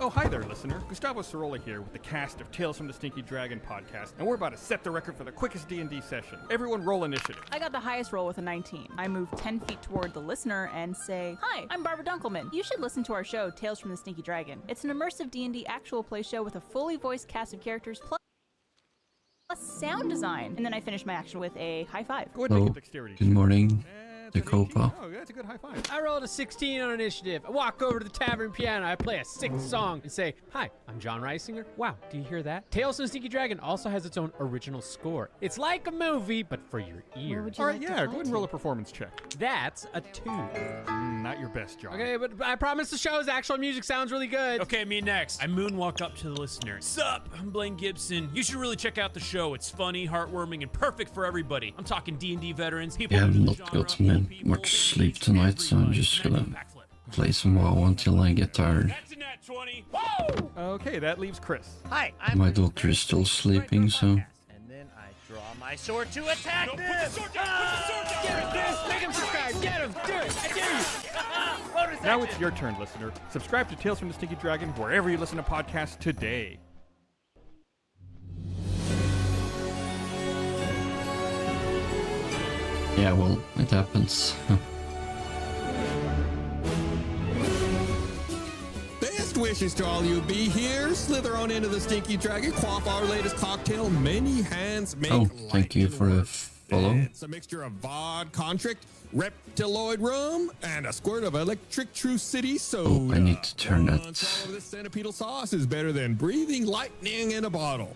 Oh, hi there, listener. Gustavo Cirola here with the cast of Tales from the Stinky Dragon podcast, and we're about to set the record for the quickest D&D session. Everyone roll initiative. I got the highest roll with a 19. I move 10 feet toward the listener and say, "Hi, I'm Barbara Dunkelman. You should listen to our show, Tales from the Stinky Dragon. It's an immersive D&D actual play show with a fully voiced cast of characters plus sound design." And then I finish my action with a high five. Go ahead and make a dexterity. Good morning, That's an Dakopa. 18. Oh, that's a good high five. I rolled a 16 on initiative. I walk over to the tavern piano. I play a sick song and say, "Hi, I'm John Reisinger." Wow, do you hear that? Tales from the Stinky Dragon also has its own original score. It's like a movie, but for your ears. All right, yeah, go ahead and roll a performance check. That's a 2. Not your best, John. Okay, but I promise the show's actual music sounds really good. Okay, me next. I moonwalk up to the listener. Sup, I'm Blaine Gibson. You should really check out the show. It's funny, heartwarming, and perfect for everybody. I'm talking D&D veterans, people Yeah, I've in the not genre, got old people, much sleep middle-aged, tonight, so I'm just everybody. gonna play some WoW until I get tired. That's a nat 20. Woo! Okay, that leaves Chris. Hi, I'm My daughter is still sleeping, so and then I draw my sword to attack No, put them. the sword down! Put the sword down! Get him, dude. Make him subscribe. Get him. Do it. I dare you. Bonus Now action. it's your turn, listener. Subscribe to Tales from the Stinky Dragon wherever you listen to podcasts today. yeah, well, it happens. Best wishes to all you be here. Slither on into the Stinky Dragon, quaff our latest cocktail. Many hands make Oh, light thank you and for the work. follow. It's a mixture of Vod Contrict, Reptiloid rum, and a squirt of Electric True City soda. Oh, I need to turn that. One swallow of this centipedal sauce is better than breathing lightning in a bottle.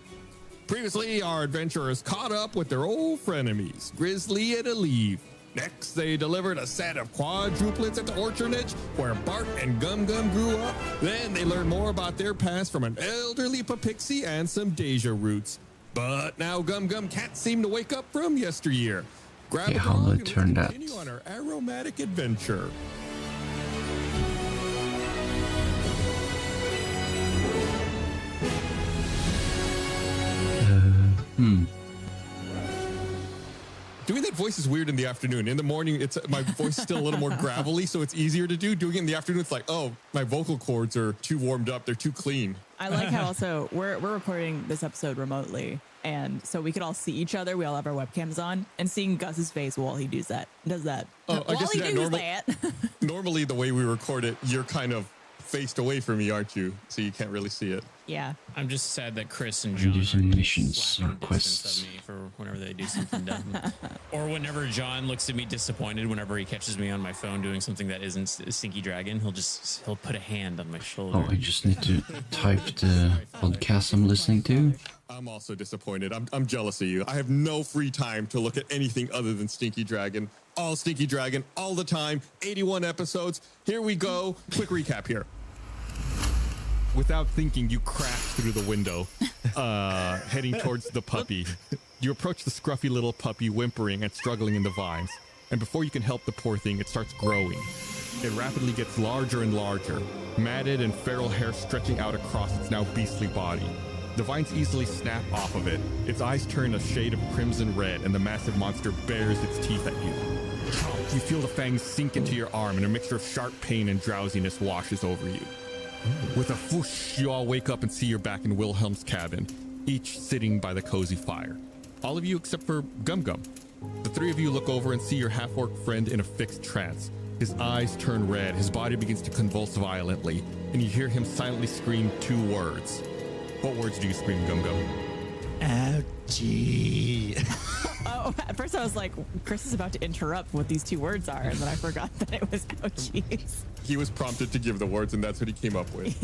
Previously, our adventurers caught up with their old frenemies, Grizzly and Aleve. Next, they delivered a set of quadruplets at the orphanage where Bart and Gum Gum grew up. Then they learned more about their past from an elderly Papixie and some Deja roots. But now Gum Gum can't seem to wake up from yesteryear. Grab Okay, a how do I dog and let's turn that? continue on our aromatic adventure. Doing that voice is weird in the afternoon. In the morning, it's my voice is still a little more gravelly, so it's easier to do. Doing it in the afternoon, it's like, oh, my vocal cords are too warmed up. They're too clean. I like how also we're recording this episode remotely, and so we could all see each other. We all have our webcams on, and seeing Gus's face while he does that. Oh, I guess, yeah, that. Normally, the way we record it, you're kind of faced away from me, aren't you? So you can't really see it. Yeah. I'm just sad that Chris and I'm John using are missions slapping and distance quests. of me for whenever they do something dumb. Or whenever John looks at me disappointed whenever he catches me on my phone doing something that isn't Stinky Dragon, he'll put a hand on my shoulder. Oh, I just need to type the podcast I'm listening to. I'm also disappointed. I'm jealous of you. I have no free time to look at anything other than Stinky Dragon. All Stinky Dragon, all the time. 81 episodes. Here we go. Quick recap here. Without thinking, you crash through the window, heading towards the puppy. You approach the scruffy little puppy, whimpering and struggling in the vines. And before you can help the poor thing, it starts growing. It rapidly gets larger and larger, matted and feral hair stretching out across its now beastly body. The vines easily snap off of it. Its eyes turn a shade of crimson red, and the massive monster bares its teeth at you. You feel the fangs sink into your arm, and a mixture of sharp pain and drowsiness washes over you. With a whoosh, you all wake up and see you're back in Wilhelm's cabin, each sitting by the cozy fire. All of you except for Gum Gum. The three of you look over and see your half-orc friend in a fixed trance. His eyes turn red, his body begins to convulse violently, and you hear him silently scream 2 words. What words do you scream, Gum Gum? Ouchie. Oh, at first I was like, Chris is about to interrupt what these 2 words are, and then I forgot that it was ouchies. He was prompted to give the words, and that's what he came up with.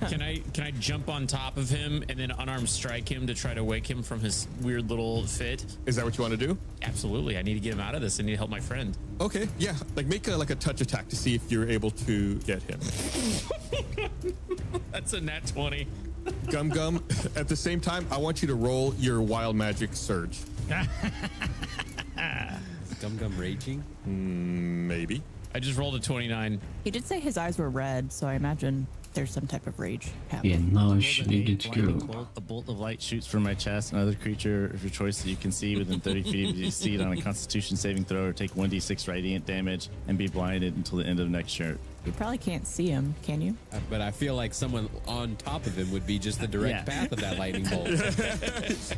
Can I jump on top of him and then unarmed strike him to try to wake him from his weird little fit? Is that what you want to do? Absolutely. I need to get him out of this. I need to help my friend. Okay, yeah. Like make a touch attack to see if you're able to get him. That's a nat 20. Gum Gum, at the same time, I want you to roll your wild magic surge. Gum Gum raging? Maybe. I just rolled a 29. He did say his eyes were red, so I imagine there's some type of rage Yeah, happening. now she's ready to Blinding go. bolt. A bolt of light shoots from my chest. Another creature of your choice that you can see within 30 feet of you see it on a Constitution saving throw or take 1d6 radiant damage and be blinded until the end of next turn. You probably can't see him, can you? But I feel like someone on top of him would be just the direct Yeah. path of that lightning bolt.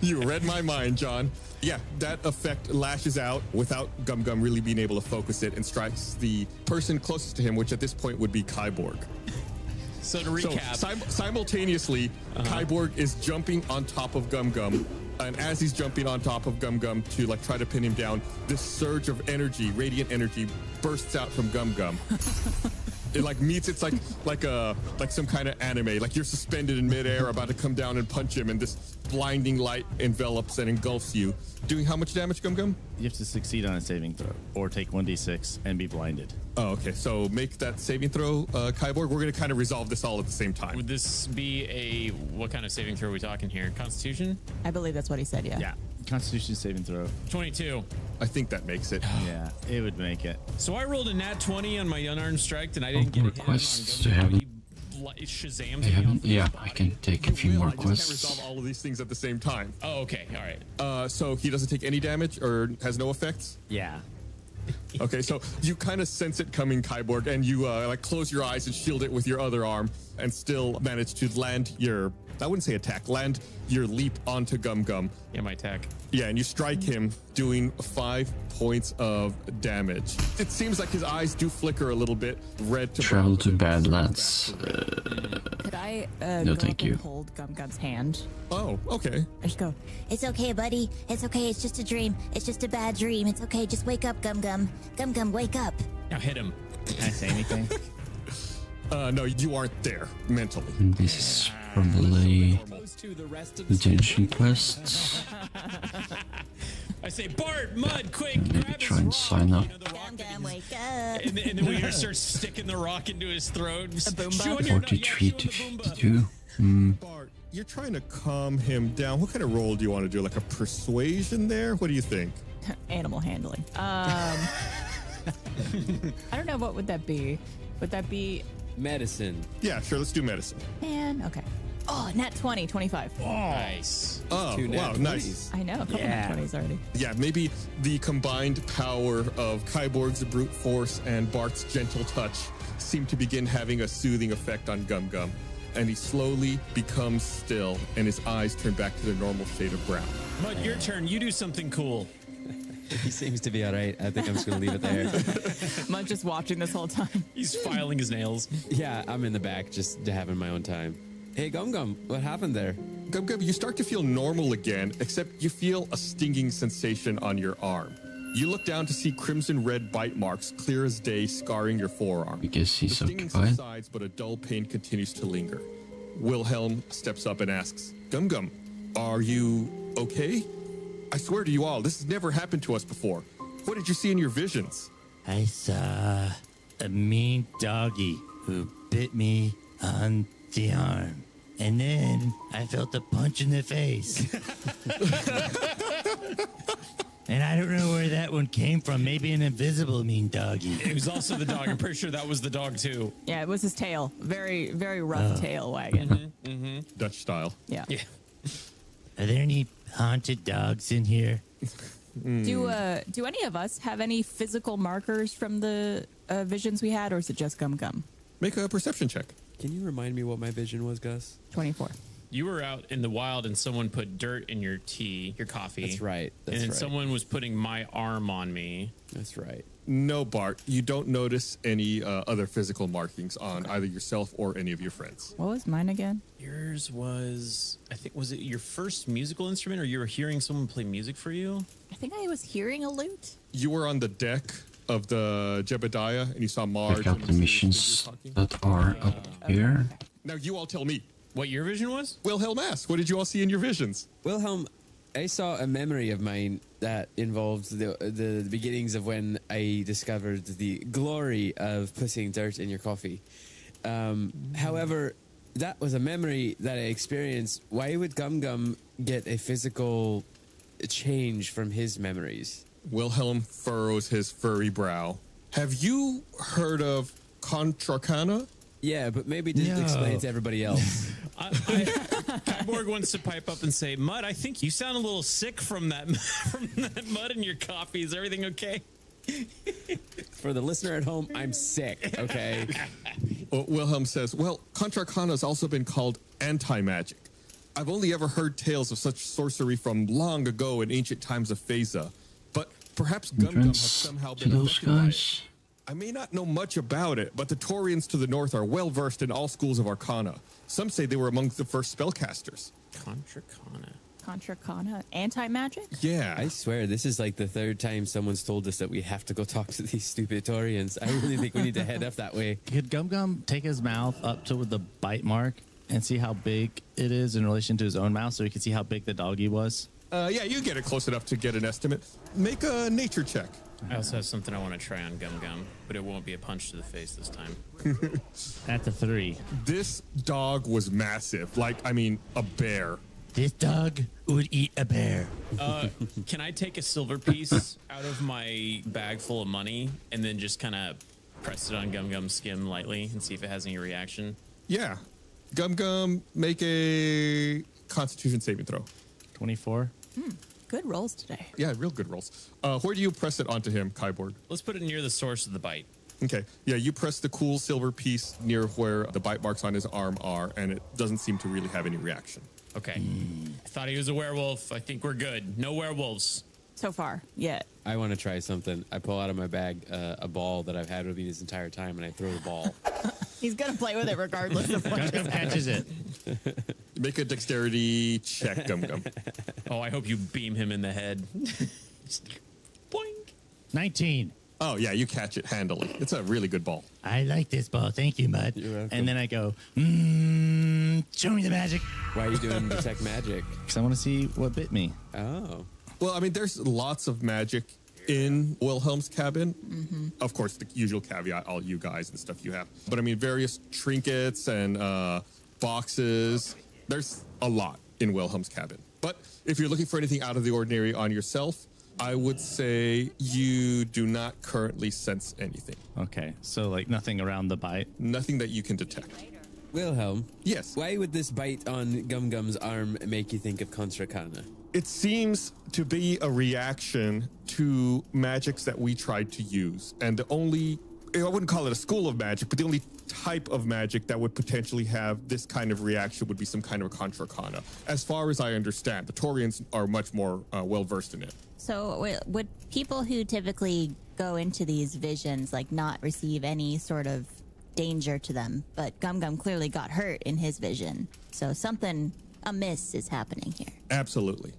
You read my mind, John. Yeah, that effect lashes out without Gum Gum really being able to focus it and strikes the person closest to him, which at this point would be Kyborg. So to recap, So simultaneously, Kyborg is jumping on top of Gum Gum. And as he's jumping on top of Gum Gum to like try to pin him down, this surge of energy, radiant energy, bursts out from Gum Gum. It like meets. It's like some kind of anime. Like you're suspended in midair, about to come down and punch him, and this blinding light envelops and engulfs you. Doing how much damage, Gum Gum? You have to succeed on a saving throw or take 1d6 and be blinded. Oh, okay. So make that saving throw, Kyborg. We're gonna kind of resolve this all at the same time. would this be a what kind of saving throw are we talking here? Constitution? I believe that's what he said, yeah. Yeah. Constitution saving throw. 22. I think that makes it. Yeah, it would make it. So I rolled a nat 20 on my unarmed strike, and I didn't get a hit on Requests to Gum Gum. have- He Shazams I me haven't. off the Yeah, spot. I can take a few more I just can't quests. resolve all of these things at the same time. Oh, okay. All right. So he doesn't take any damage or has no effects. Yeah. Okay, so you kind of sense it coming, Kyborg, and you like close your eyes and shield it with your other arm, and still manage to land your. I wouldn't say attack. Land your leap onto Gum Gum. Yeah, my attack. Yeah, and you strike him, doing 5 points of damage. It seems like his eyes do flicker a little bit, red to Travel brown. to Badlands. Could I No, go thank up you. and hold Gum Gum's hand? Oh, okay. I just go, It's okay, buddy. It's okay. It's just a dream. It's just a bad dream. It's okay. Just wake up, Gum Gum. Gum Gum, wake up. Now hit him. Can I say anything? No, you aren't there mentally. And this is probably Goes to the rest of the detention quests. I say, Bart, Mud, quick, Maybe grab his try and rock. sign up. You know, the rock Gum that Gum, he's- wake up. And then we start sticking the rock into his throat. Boomba? Chew on your nut, 43 yeah, to chew on the Boomba. 52. Bart, you're trying to calm him down. What kind of roll do you want to do? Like a persuasion there? What do you think? animal handling. I don't know, what would that be? Would that be, medicine. Yeah, sure. Let's do medicine. man, okay. Oh, nat 20, 25. Nice. Oh, Two wow, nat nice. 20s. I know, a couple nat 20s already. Yeah, maybe the combined power of Kyborg's brute force and Bart's gentle touch seem to begin having a soothing effect on Gum Gum, and he slowly becomes still, and his eyes turn back to their normal shade of brown. Mud, your turn. You do something cool. He seems to be all right. I think I'm just going to leave it there. Mud's just watching this whole time. He's filing his nails. Yeah, I'm in the back just having my own time. Hey, Gum Gum, what happened there? Gum Gum, you start to feel normal again, except you feel a stinging sensation on your arm. You look down to see crimson red bite marks, clear as day, scarring your forearm. I guess The he's stinging occupied. subsides, but a dull pain continues to linger. Wilhelm steps up and asks, Gum Gum, are you okay? I swear to you all, this has never happened to us before. What did you see in your visions? I saw a mean doggy who bit me on the arm. And then I felt a punch in the face. And I don't know where that one came from. Maybe an invisible mean doggy. It was also the dog. I'm pretty sure that was the dog, too. Yeah, it was his tail. Very, very rough tail wagon. Dutch style. Yeah. Yeah. Are there any haunted dogs in here? Do any of us have any physical markers from the visions we had, or is it just Gum Gum? Make a perception check. Can you remind me what my vision was, Gus? 24. You were out in the wild and someone put dirt in your tea, your coffee. That's right. That's and then right. someone was putting my arm on me. That's right. No, Bart, you don't notice any other physical markings on either yourself or any of your friends. What was mine again? Yours was, I think, was it your first musical instrument, or you were hearing someone play music for you? I think I was hearing a lute. You were on the deck of the Jebediah and you saw Marge. Check out and the you see missions talking. that are up here. Now you all tell me. What your vision was? Wilhelm asked, what did you all see in your visions? Wilhelm, I saw a memory of mine that involved the beginnings of when I discovered the glory of putting dirt in your coffee. However, that was a memory that I experienced. Why would Gum Gum get a physical change from his memories? Wilhelm furrows his furry brow. Have you heard of Contracana? Yeah, but maybe just explain it to everybody else. Kyborg wants to pipe up and say, Mud, I think you sound a little sick from that mud in your coffee. Is everything okay? For the listener at home, I'm sick, okay? Well, Wilhelm says, well, Contra Arcana has also been called anti-magic. I've only ever heard tales of such sorcery from long ago in ancient times of Phasa, but perhaps Gum has somehow to been those affected by it. guys. I may not know much about it, but the Taurians to the north are well versed in all schools of Arcana. Some say they were among the first spellcasters. Contra Arcana. Contra Arcana, anti-magic? Yeah. I swear, this is like the third time someone's told us that we have to go talk to these stupid Taurians. I really think we need to head up that way. Could Gum Gum take his mouth up to the bite mark and see how big it is in relation to his own mouth so he could see how big the doggy was? Yeah, you get it close enough to get an estimate. Make a nature check. I also have something I want to try on Gum Gum, but it won't be a punch to the face this time. That's a 3. This dog was massive. Like, I mean, a bear. This dog would eat a bear. Can I take a silver piece out of my bag full of money and then just kind of press it on Gum Gum's skin lightly and see if it has any reaction? Yeah. Gum Gum, make a Constitution saving throw. 24. Good rolls today. Yeah, real good rolls. Where do you press it onto him, Kyborg? Let's put it near the source of the bite. Okay. Yeah, you press the cool silver piece near where the bite marks on his arm are, and it doesn't seem to really have any reaction. Okay. I thought he was a werewolf. I think we're good. No werewolves. So far, yet. I want to try something. I pull out of my bag a ball that I've had with me this entire time, and I throw the ball. He's gonna play with it regardless of what. Gum Gum catches it. Make a dexterity check, Gum Gum. Oh, I hope you beam him in the head. Boink. 19. Oh, yeah, you catch it handily. It's a really good ball. I like this ball. Thank you, Mud. You're welcome. And then I go, show me the magic. Why are you doing detect magic? Because I want to see what bit me. Oh. Well, I mean, there's lots of magic in Wilhelm's cabin. Of course, the usual caveat, all you guys and stuff you have. But I mean, various trinkets and boxes. There's a lot in Wilhelm's cabin. But if you're looking for anything out of the ordinary on yourself, I would say you do not currently sense anything. Okay, so like nothing around the bite. Nothing that you can detect. Wilhelm, Yes. why would this bite on Gum Gum's arm make you think of Contra Arcana? It seems to be a reaction to magics that we tried to use. And the only, I wouldn't call it a school of magic, but the only type of magic that would potentially have this kind of reaction would be some kind of a Contra Arcana. As far as I understand, the Taurians are much more well-versed in it. So would people who typically go into these visions like not receive any sort of danger to them? But Gum Gum clearly got hurt in his vision. So something amiss is happening here. Absolutely.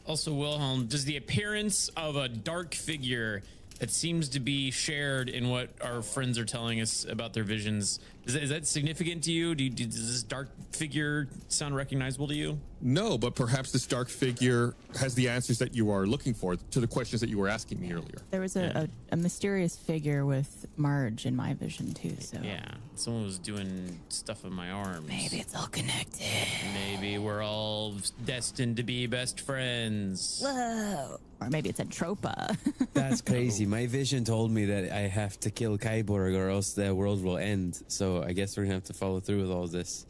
Also, Wilhelm, does the appearance of a dark figure that seems to be shared in what our friends are telling us about their visions, is that significant to you? Does this dark figure sound recognizable to you? No, but perhaps this dark figure has the answers that you are looking for to the questions that you were asking me earlier. There was a mysterious figure with Marge in my vision too. So Yeah, someone was doing stuff on my arms. Maybe it's all connected. Maybe we're all destined to be best friends. Whoa. or maybe it's a tropa. That's crazy. My vision told me that I have to kill Kyborg or else the world will end. So I guess we're gonna have to follow through with all this.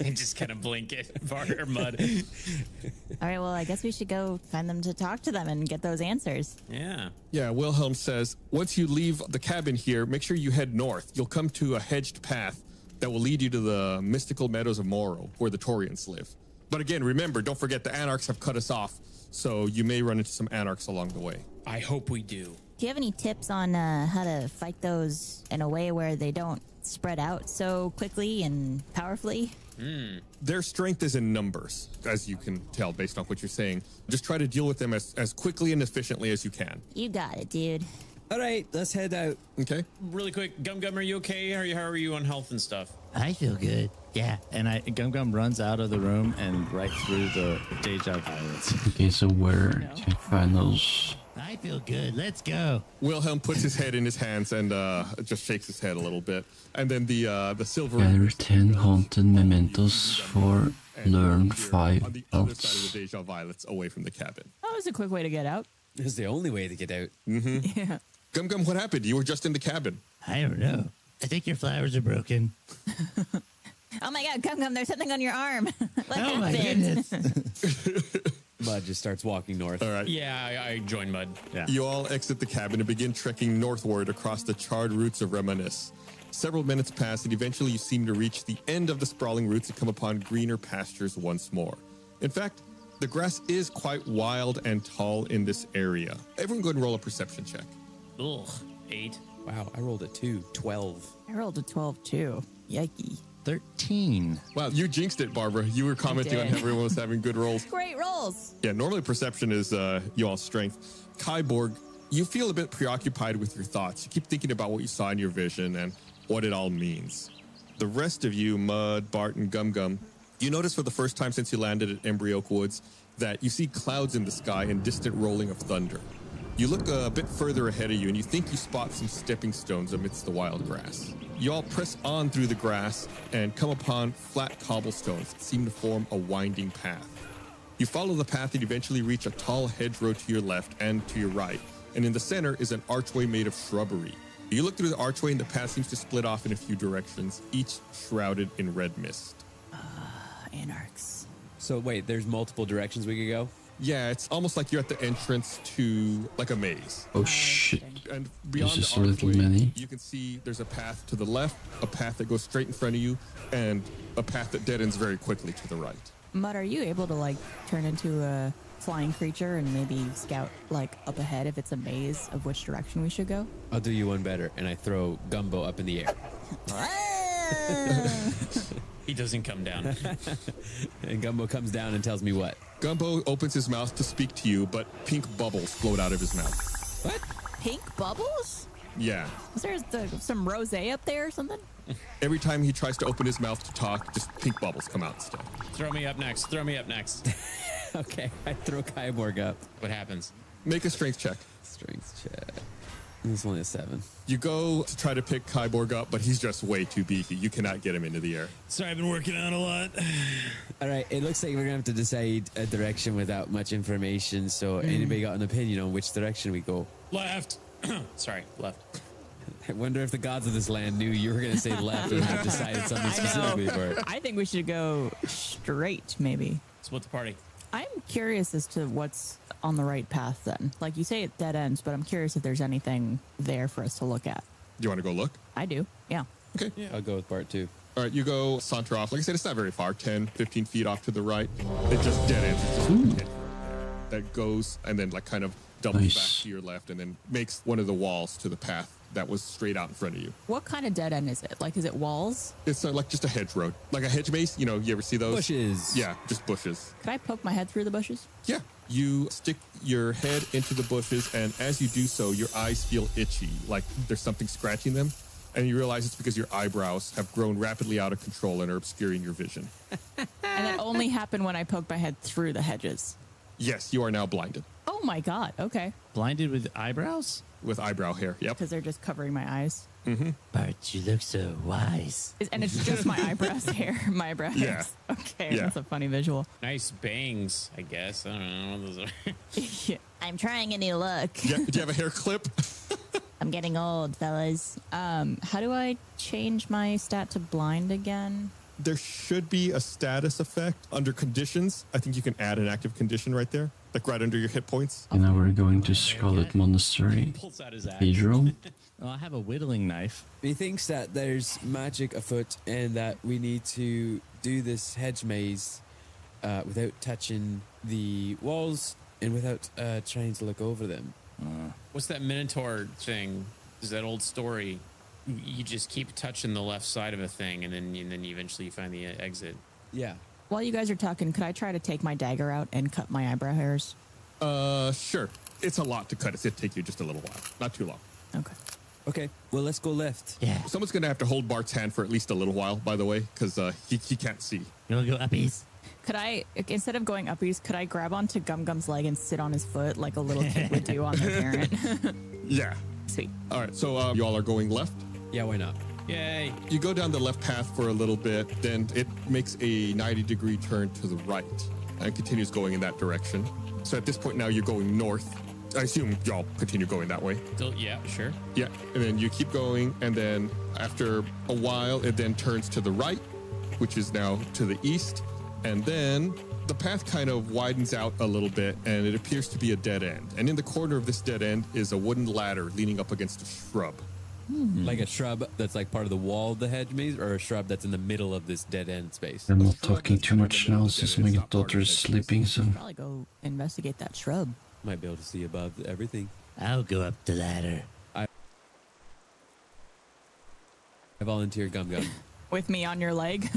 Just kind of blink it, or Mud. All right, well, I guess we should go find them to talk to them and get those answers. Yeah. Yeah, Wilhelm says, once you leave the cabin here, make sure you head north. You'll come to a hedged path that will lead you to the mystical meadows of Morrow, where the Taurians live. But again, remember, don't forget the Anarchs have cut us off, so you may run into some Anarchs along the way. I hope we do. Do you have any tips on how to fight those in a way where they don't spread out so quickly and powerfully? Their strength is in numbers, as you can tell based on what you're saying. Just try to deal with them as quickly and efficiently as you can. You got it, dude. All right, let's head out. Okay? Really quick, Gum Gum, are you okay? How are you on health and stuff? I feel good. Yeah. And Gum Gum runs out of the room and right through the Deja Violets. Okay, so where to find those? I feel good. Let's go. Wilhelm puts his head in his hands and just shakes his head a little bit. And then the silver... Gather 10 haunted mementos for learn 5 on the other else. side of the Deja Violets away from the cabin. That was a quick way to get out. This is the only way to get out. Yeah. Gum Gum, what happened? You were just in the cabin. I don't know. I think your flowers are broken. Oh my God, Gum Gum, there's something on your arm. What Oh my happened? goodness. Mud just starts walking north. All right. Yeah, I join Mud. Yeah. You all exit the cabin and begin trekking northward across the charred roots of Reminisce. Several minutes pass, and eventually you seem to reach the end of the sprawling roots and come upon greener pastures once more. In fact, the grass is quite wild and tall in this area. Everyone go ahead and roll a perception check. Ugh, 8. Wow, I rolled a 2. 12. I rolled a 12 too. Yikey. 13. Wow, you jinxed it, Barbara. You were commenting on did. everyone was having good rolls. Great rolls. Yeah, normally perception is you all's strength. Kyborg, you feel a bit preoccupied with your thoughts. You keep thinking about what you saw in your vision and what it all means. The rest of you, Mud, Bart, and Gum Gum, you notice for the first time since you landed at Embry Oak Woods that you see clouds in the sky and distant rolling of thunder. You look a bit further ahead of you and you think you spot some stepping stones amidst the wild grass. You all press on through the grass and come upon flat cobblestones that seem to form a winding path. You follow the path and eventually reach a tall hedgerow to your left and to your right, and in the center is an archway made of shrubbery. You look through the archway and the path seems to split off in a few directions, each shrouded in red mist. Anarchs. So wait, there's multiple directions we could go? Yeah, it's almost like you're at the entrance to like a maze. Oh shit. And beyond This is the a little archway, many. you can see there's a path to the left, a path that goes straight in front of you, and a path that dead ends very quickly to the right. Mud, are you able to like turn into a flying creature and maybe scout like up ahead if it's a maze of which direction we should go? I'll do you one better, and I throw Gumbo up in the air. He doesn't come down. And Gumbo comes down and tells me what? Gumbo opens his mouth to speak to you, but pink bubbles float out of his mouth. What? Pink bubbles? Yeah. Is there some rosé up there or something? Every time he tries to open his mouth to talk, just pink bubbles come out instead. Throw me up next. Throw me up next. Okay, I throw Kyborg up. What happens? Make a strength check. Strength check. It's only a 7. You go to try to pick Kyborg up, but he's just way too beefy. You cannot get him into the air. Sorry, I've been working on a lot. All right, it looks like we're gonna have to decide a direction without much information. So, anybody got an opinion on which direction we go? Left. Sorry, left. I wonder if the gods of this land knew you were gonna say left and have decided something specifically for it. I think we should go straight, maybe. Split the party. I'm curious as to what's on the right path then. Like you say it dead ends, but I'm curious if there's anything there for us to look at. Do you want to go look? I do, yeah. Okay. I'll go with part 2. All right, you go saunter off. Like I said, it's not very far, 10, 15 feet off to the right. It just dead ends. It's just a pit that goes and then like kind of doubles Nice. back to your left and then makes one of the walls to the path that was straight out in front of you. What kind of dead end is it? Like, is it walls? It's like just a hedge road, like a hedge maze. You know, you ever see those? Bushes. Yeah, just bushes. Could I poke my head through the bushes? Yeah. You stick your head into the bushes, and as you do so, your eyes feel itchy, like there's something scratching them. And you realize it's because your eyebrows have grown rapidly out of control and are obscuring your vision. And it only happened when I poked my head through the hedges. Yes, you are now blinded Oh my god, okay. Blinded with eyebrows? with eyebrow hair. Yep. Because they're just covering my eyes. Bart, you look so wise. And it's just my eyebrows hair. My eyebrows. Yeah. Okay, Yeah. that's a funny visual. Nice bangs, I guess. I don't know what those are. Yeah. I'm trying a new look. Do you have a hair clip? I'm getting old, fellas. How do I change my stat to blind again? There should be a status effect under conditions. I think you can add an active condition right there, like right under your hit points. And now we're going to Scarlet Monastery Pulls out his axe. Cathedral. Well, I have a whittling knife. He thinks that there's magic afoot and that we need to do this hedge maze without touching the walls and without trying to look over them. What's that Minotaur thing? Is that old story? You just keep touching the left side of a thing, and then eventually you find the exit. Yeah. While you guys are talking, could I try to take my dagger out and cut my eyebrow hairs? Sure. It's a lot to cut. It'll take you just a little while. Not too long. Okay. Okay, well, let's go left. Yeah. Someone's going to have to hold Bart's hand for at least a little while, by the way, because he can't see. You want to go uppies? Could I, instead of going uppies, could I grab onto Gum Gum's leg and sit on his foot like a little kid would do on their parent? Yeah. Sweet. All right, so you all are going left. Yeah, why not? Yay! You go down the left path for a little bit, then it makes a 90-degree turn to the right and continues going in that direction. So at this point now you're going north. I assume y'all continue going that way. Still, yeah, sure. Yeah, and then you keep going, and then after a while, it then turns to the right, which is now to the east, and then the path kind of widens out a little bit, and it appears to be a dead end. And in the corner of this dead end is a wooden ladder leaning up against a shrub. Like a shrub that's like part of the wall of the hedge maze, or a shrub that's in the middle of this dead end space? I'm not talking too much now since my daughter is sleeping, so... Probably go investigate that shrub. Might be able to see above everything. I'll go up the ladder. I volunteer Gum Gum. With me on your leg.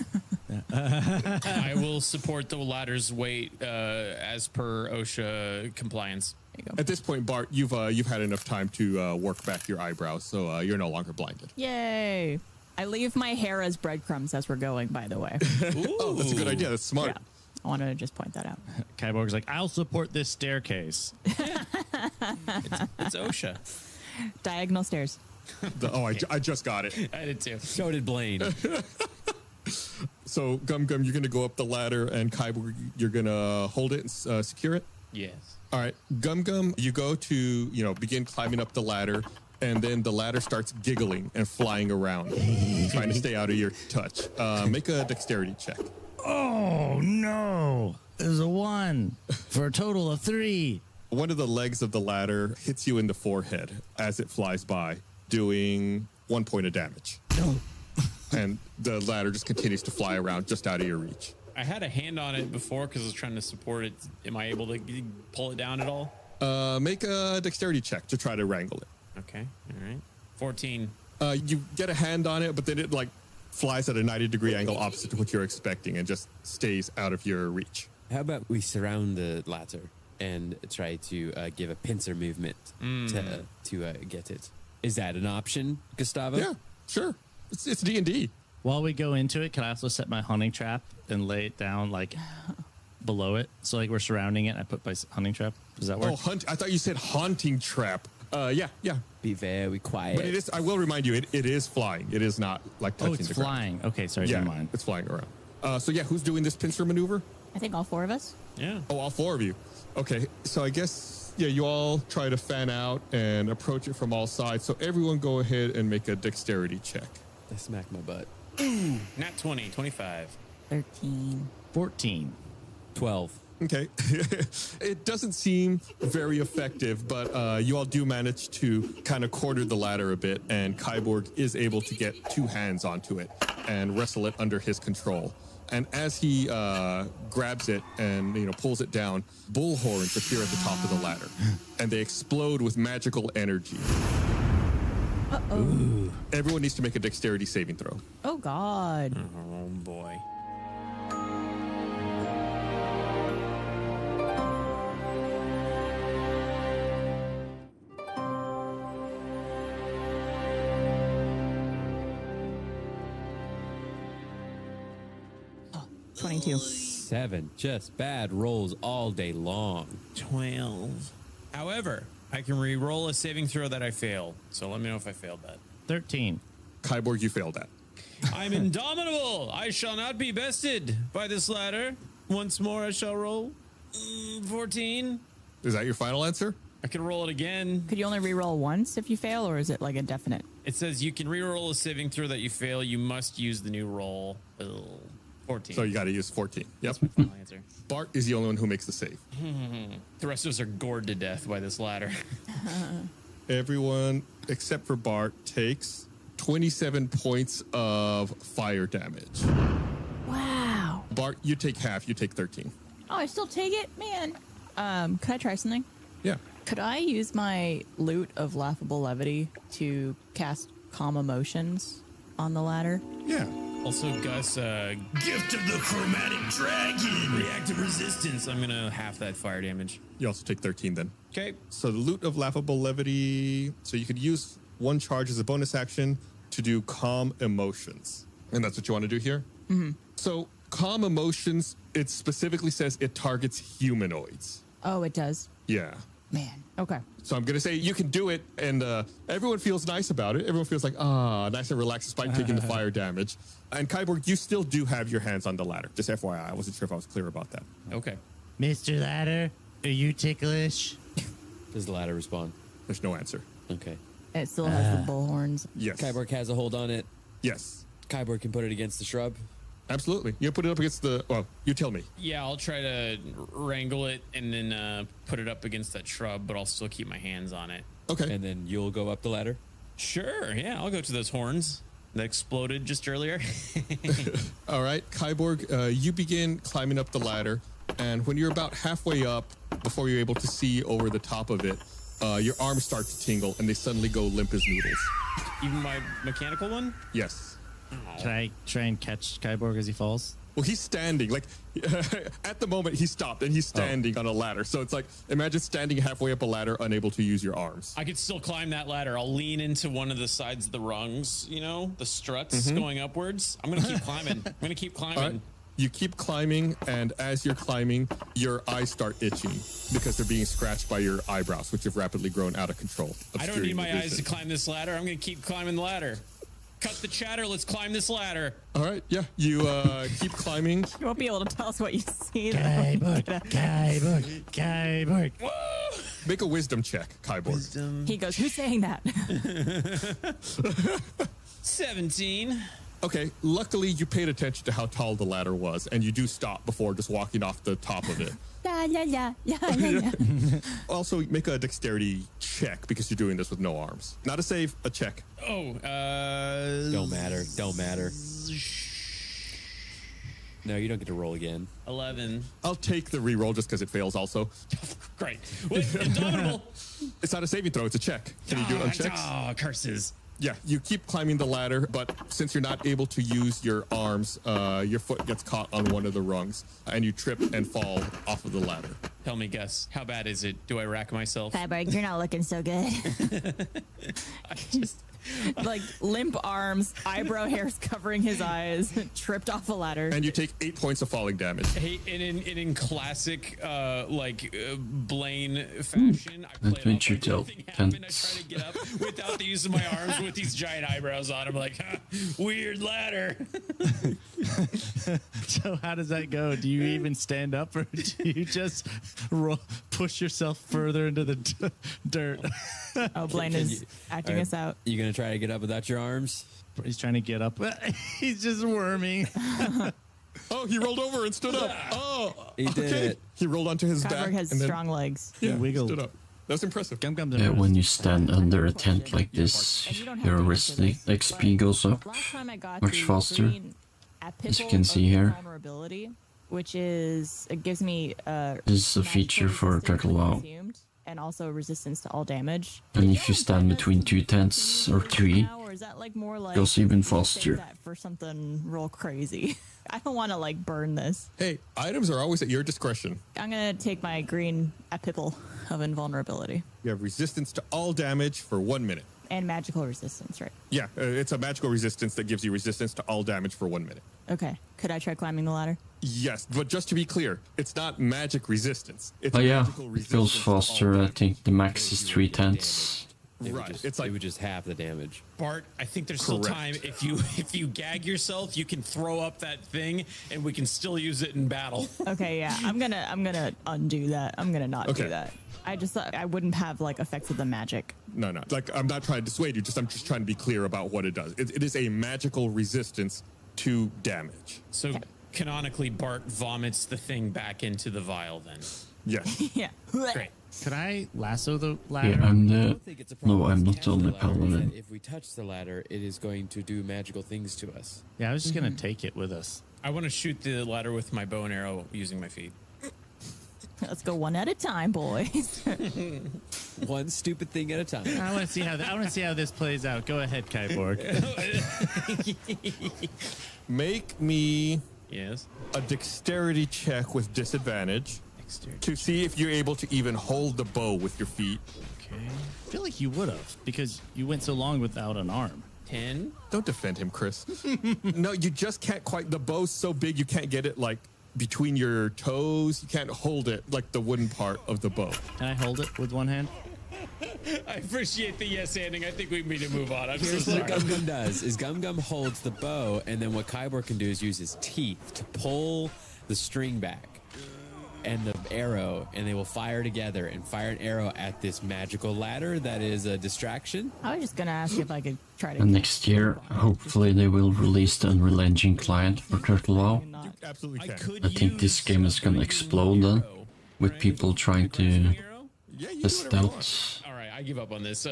I will support the ladder's weight as per OSHA compliance. There you go. At this point, Bart, you've had enough time to work back your eyebrows, so you're no longer blinded. Yay. I leave my hair as breadcrumbs as we're going, by the way. Oh, that's a good idea. That's smart. Yeah. I want to just point that out. Kyborg's like, I'll support this staircase. It's OSHA. Diagonal stairs. I just got it. I did too. So did Blaine. So, Gum Gum, you're going to go up the ladder, and Kyborg, you're going to hold it and secure it? Yes. All right. Gum Gum, you go to, begin climbing up the ladder, and then the ladder starts giggling and flying around, trying to stay out of your touch. Make a dexterity check. Oh, no. There's a 1 for a total of 3. One of the legs of the ladder hits you in the forehead as it flies by, doing 1 point of damage. And the ladder just continues to fly around just out of your reach. I had a hand on it before because I was trying to support it. Am I able to pull it down at all? Make a dexterity check to try to wrangle it. Okay. All right. 14. You get a hand on it, but then it flies at a 90-degree angle opposite to what you're expecting and just stays out of your reach. How about we surround the ladder and try to give a pincer movement to get it? Is that an option, Gustavo? Yeah, sure. It's D&D. While we go into it, can I also set my hunting trap and lay it down below it? So we're surrounding it. I put my hunting trap. Does that work? Oh, I thought you said haunting trap. Yeah. Be very quiet. But it is. I will remind you, it is flying. It is not touching it's the ground. flying. Okay, sorry, Yeah, never mind. it's flying around. So who's doing this pincer maneuver? I think all 4 of us. Yeah. Oh, all 4 of you. Okay, so I guess, you all try to fan out and approach it from all sides. So everyone go ahead and make a dexterity check. I smacked my butt. Ooh, nat 20, 25. 13. 14. 12. Okay. It doesn't seem very effective, but you all do manage to kind of corner the ladder a bit, and Kyborg is able to get 2 hands onto it and wrestle it under his control. And as he grabs it and pulls it down, bullhorns appear at the top of the ladder, and they explode with magical energy. Uh-oh. Everyone needs to make a dexterity saving throw. Oh, God. Oh, boy. Oh, 22. 7. Just bad rolls all day long. 12. However, I can re-roll a saving throw that I fail. So let me know if I failed that. 13. Kyborg, you failed that. I'm indomitable. I shall not be bested by this ladder. Once more, I shall roll. 14. Is that your final answer? I can roll it again. Could you only re-roll once if you fail, or is it like indefinite? It says you can re-roll a saving throw that you fail. You must use the new roll. 14. So you got to use 14. Yep. That's my final answer. Bart is the only one who makes the save. The rest of us are gored to death by this ladder. Everyone except for Bart takes 27 points of fire damage. Wow. Bart, you take half. You take 13. Oh, I still take it? Man. Could I try something? Yeah. Could I use my loot of laughable levity to cast calm emotions on the ladder? Yeah. Also, Gus, gift of the chromatic dragon. Reactive resistance. I'm going to half that fire damage. You also take 13 then. Okay. So the loot of laughable levity. So you could use 1 charge as a bonus action to do calm emotions. And that's what you want to do here? Mm-hmm. So calm emotions, it specifically says it targets humanoids. Oh, it does? Yeah. Man. Okay. So I'm going to say you can do it, and everyone feels nice about it. Everyone feels like, nice and relaxed despite taking the fire damage. And Kyborg, you still do have your hands on the ladder. Just FYI, I wasn't sure if I was clear about that. Okay. Mr. Ladder, are you ticklish? Does the ladder respond? There's no answer. Okay. And it still has the bull horns. Yes. Kyborg has a hold on it. Yes. Kyborg can put it against the shrub. Absolutely. You put it up against the. Well, you tell me. Yeah, I'll try to wrangle it and then put it up against that shrub, but I'll still keep my hands on it. Okay. And then you'll go up the ladder. Sure. Yeah, I'll go to those horns that exploded just earlier. All right, Kyborg, you begin climbing up the ladder, and when you're about halfway up, before you're able to see over the top of it, your arms start to tingle, and they suddenly go limp as noodles. Even my mechanical one? Yes. Can I try and catch Kyborg as he falls? Well, he's standing. Like, at the moment, he stopped, and he's standing on a ladder. So it's like, imagine standing halfway up a ladder, unable to use your arms. I could still climb that ladder. I'll lean into one of the sides of the rungs, you know, the struts going upwards. I'm going to keep climbing. I'm going to keep climbing. All right. You keep climbing, and as you're climbing, your eyes start itching because they're being scratched by your eyebrows, which have rapidly grown out of control. I don't need my eyes to climb this ladder. I'm going to keep climbing the ladder. Cut the chatter. Let's climb this ladder. All right. Yeah. You keep climbing. You won't be able to tell us what you see. Kyborg, Kyborg, Kyborg. Make a wisdom check, Kyborg. He goes, who's saying that? 17. Okay, luckily you paid attention to how tall the ladder was, and you do stop before just walking off the top of it. La, la, la, la, la, la. Also, make a dexterity check because you're doing this with no arms. Not a save, a check. Oh, Don't matter. Don't matter. No, you don't get to roll again. 11. I'll take the reroll just because it fails also. Great. Wait, indomitable. It's not a saving throw, it's a check. Can you do it on checks? Oh, curses. Yeah, you keep climbing the ladder, but since you're not able to use your arms, your foot gets caught on one of the rungs, and you trip and fall off of the ladder. Tell me, Gus, how bad is it? Do I rack myself? Kyborg, you're not looking so good. I just... Like limp arms, eyebrow hairs covering his eyes, tripped off a ladder. And you take 8 points of falling damage. Hey, in classic Blaine fashion, I play it off Adventure like Tale nothing happened. I try tense. to get up without the use of my arms with these giant eyebrows on. I'm like, weird ladder. So how does that go? Do you even stand up, or do you just push yourself further into the dirt? Oh, Blaine is acting us out. You gonna try to get up without your arms? He's trying to get up. He's just worming. Oh, he rolled over and stood up. Oh, He did it. He rolled onto his back. Kyborg has and then, strong legs. Yeah, wiggled. stood up. That's impressive. Gum Gum's Yeah, impressed. when you stand under a tent like this, your wrist XP goes up. Last time I got Much the faster, green as you can see here. vulnerability, which is it gives me This is a feature for Turtle WoW. and also resistance to all damage. And if you stand between two tents or three, Now, or is that like more like goes even you save faster. that for something real crazy? I don't want to like burn this. Hey, items are always at your discretion. I'm gonna take my green epiple of invulnerability You have resistance to all damage for 1 minute. and magical resistance, right? Yeah, it's a magical resistance that gives you resistance to all damage for 1 minute. Okay. Could I try climbing the ladder? Yes, but just to be clear, it's not magic resistance. It's Oh yeah, magical it resistance goes to all faster. I damage. think the max is 3 tents. Right, it's It like would just half the damage. Bart, I think there's still Correct. time. If you gag yourself, you can throw up that thing, and we can still use it in battle. Okay, yeah. I'm gonna undo that. I'm gonna not Okay. do that. I just thought I wouldn't have like effects of the magic. no. Like I'm not trying to dissuade you. I'm just trying to be clear about what it does. It is a magical resistance to damage. So canonically, Bart vomits the thing back into the vial. Then Yes. Yeah. great. Could I lasso the ladder? Yeah, I'm I the. don't think it's a problem No, I'm with not catching on the ladder, is that paladin. If we touch the ladder, it is going to do magical things to us. Yeah, I was just gonna take it with us. I want to shoot the ladder with my bow and arrow using my feet. Let's go one at a time, boys. One stupid thing at a time. I want to see how this plays out. Go ahead, Kyborg. Make me Yes. a dexterity check with disadvantage to see if you're able to even hold the bow with your feet. Okay. I feel like you would have because you went so long without an arm. 10. Don't defend him, Chris. No, you just can't quite. The bow's so big you can't get it like between your toes. You can't hold it like the wooden part of the bow. Can I hold it with one hand? I appreciate the yes handing. I think we need to move on. I'm Here's so what sorry. Gum Gum does: is Gum Gum holds the bow, and then what Kyborg can do is use his teeth to pull the string back. and the arrow, and they will fire together and fire an arrow at this magical ladder that is a distraction. I was just gonna ask if I could try to. And next year, hopefully, they will release the Unreal Engine client for Turtle WoW. You absolutely can. I think this game is gonna explode then, with people trying to Yeah, you do test whatever you out. want. All right, I give up on this.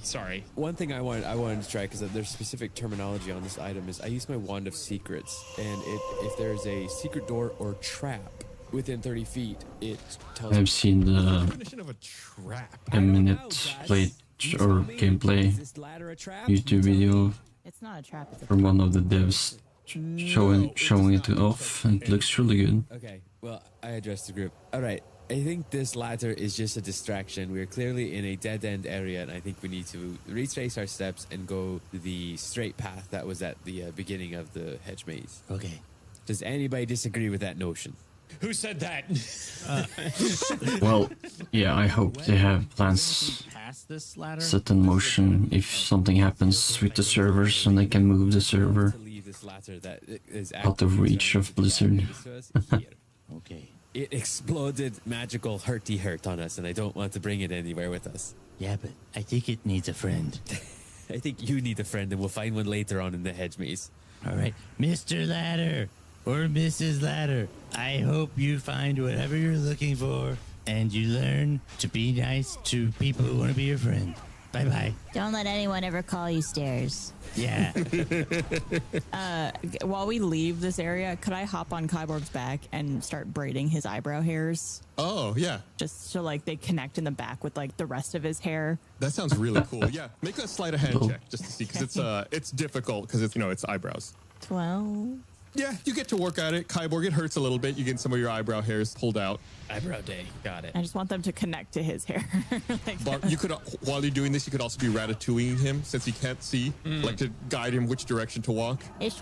Sorry. One thing I wanted to try, because there's specific terminology on this item, is I use my Wand of Secrets, and if there's a secret door or trap within 30 feet, it tells me. I've seen the Definition of a trap. 10-minute play or gameplay Is this ladder a trap? YouTube video It's not a trap. It's a from one of the devs showing it off, and it looks really good. Okay, well, I addressed the group. All right, I think this ladder is just a distraction. We are clearly in a dead-end area, and I think we need to retrace our steps and go the straight path that was at the beginning of the hedge maze. Okay. Does anybody disagree with that notion? Who said that? Well, yeah, I hope they have plans Past this ladder? set in motion if something happens with the servers and they can move the server To leave this ladder that is out of reach of Blizzard. Okay. It exploded magical hurty hurt on us, and I don't want to bring it anywhere with us. Yeah, but I think it needs a friend. I think you need a friend, and we'll find one later on in the hedge maze. All right, Mr. Ladder or Mrs. Ladder, I hope you find whatever you're looking for and you learn to be nice to people who want to be your friend. Bye-bye. Don't let anyone ever call you Stairs. Yeah. While we leave this area, could I hop on Kyborg's back and start braiding his eyebrow hairs? Oh, yeah. Just so like they connect in the back with like the rest of his hair. That sounds really cool. Yeah, make a sleight of hand Cool. check just to see, because it's difficult because it's eyebrows. 12. Yeah, you get to work at it. Kyborg, it hurts a little bit. You get some of your eyebrow hairs pulled out. Eyebrow day. Got it. I just want them to connect to his hair. Like, But you could, while you're doing this, you could also be ratatouilleing him since he can't see, like to guide him which direction to walk. Yep,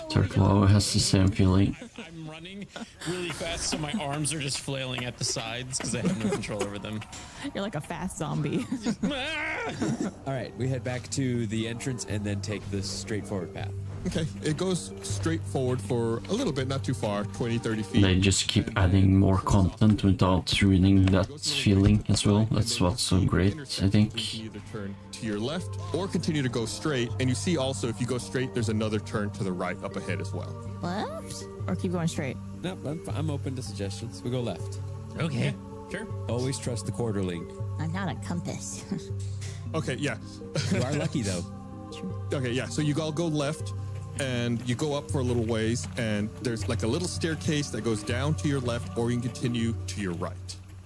Turtle WoW has the same feeling. I'm running really fast, so my arms are just flailing at the sides because I have no control over them. you're like a fast zombie. All right, we head back to the entrance and then take the straightforward path. Okay, it goes straight forward for a little bit, not too far, 20, 30 feet. They just keep adding more content without ruining that feeling as well. That's what's so great, I think. You can either turn to your left or continue to go straight. And you see also, if you go straight, there's another turn to the right up ahead as well. What? Or keep going straight. No, I'm open to suggestions. We go left. Okay. Sure. Always trust the quarterling. I'm not a compass. Okay, yeah. You are lucky, though. Okay, yeah. So you all go left and you go up for a little ways, and there's like a little staircase that goes down to your left, or you can continue to your right.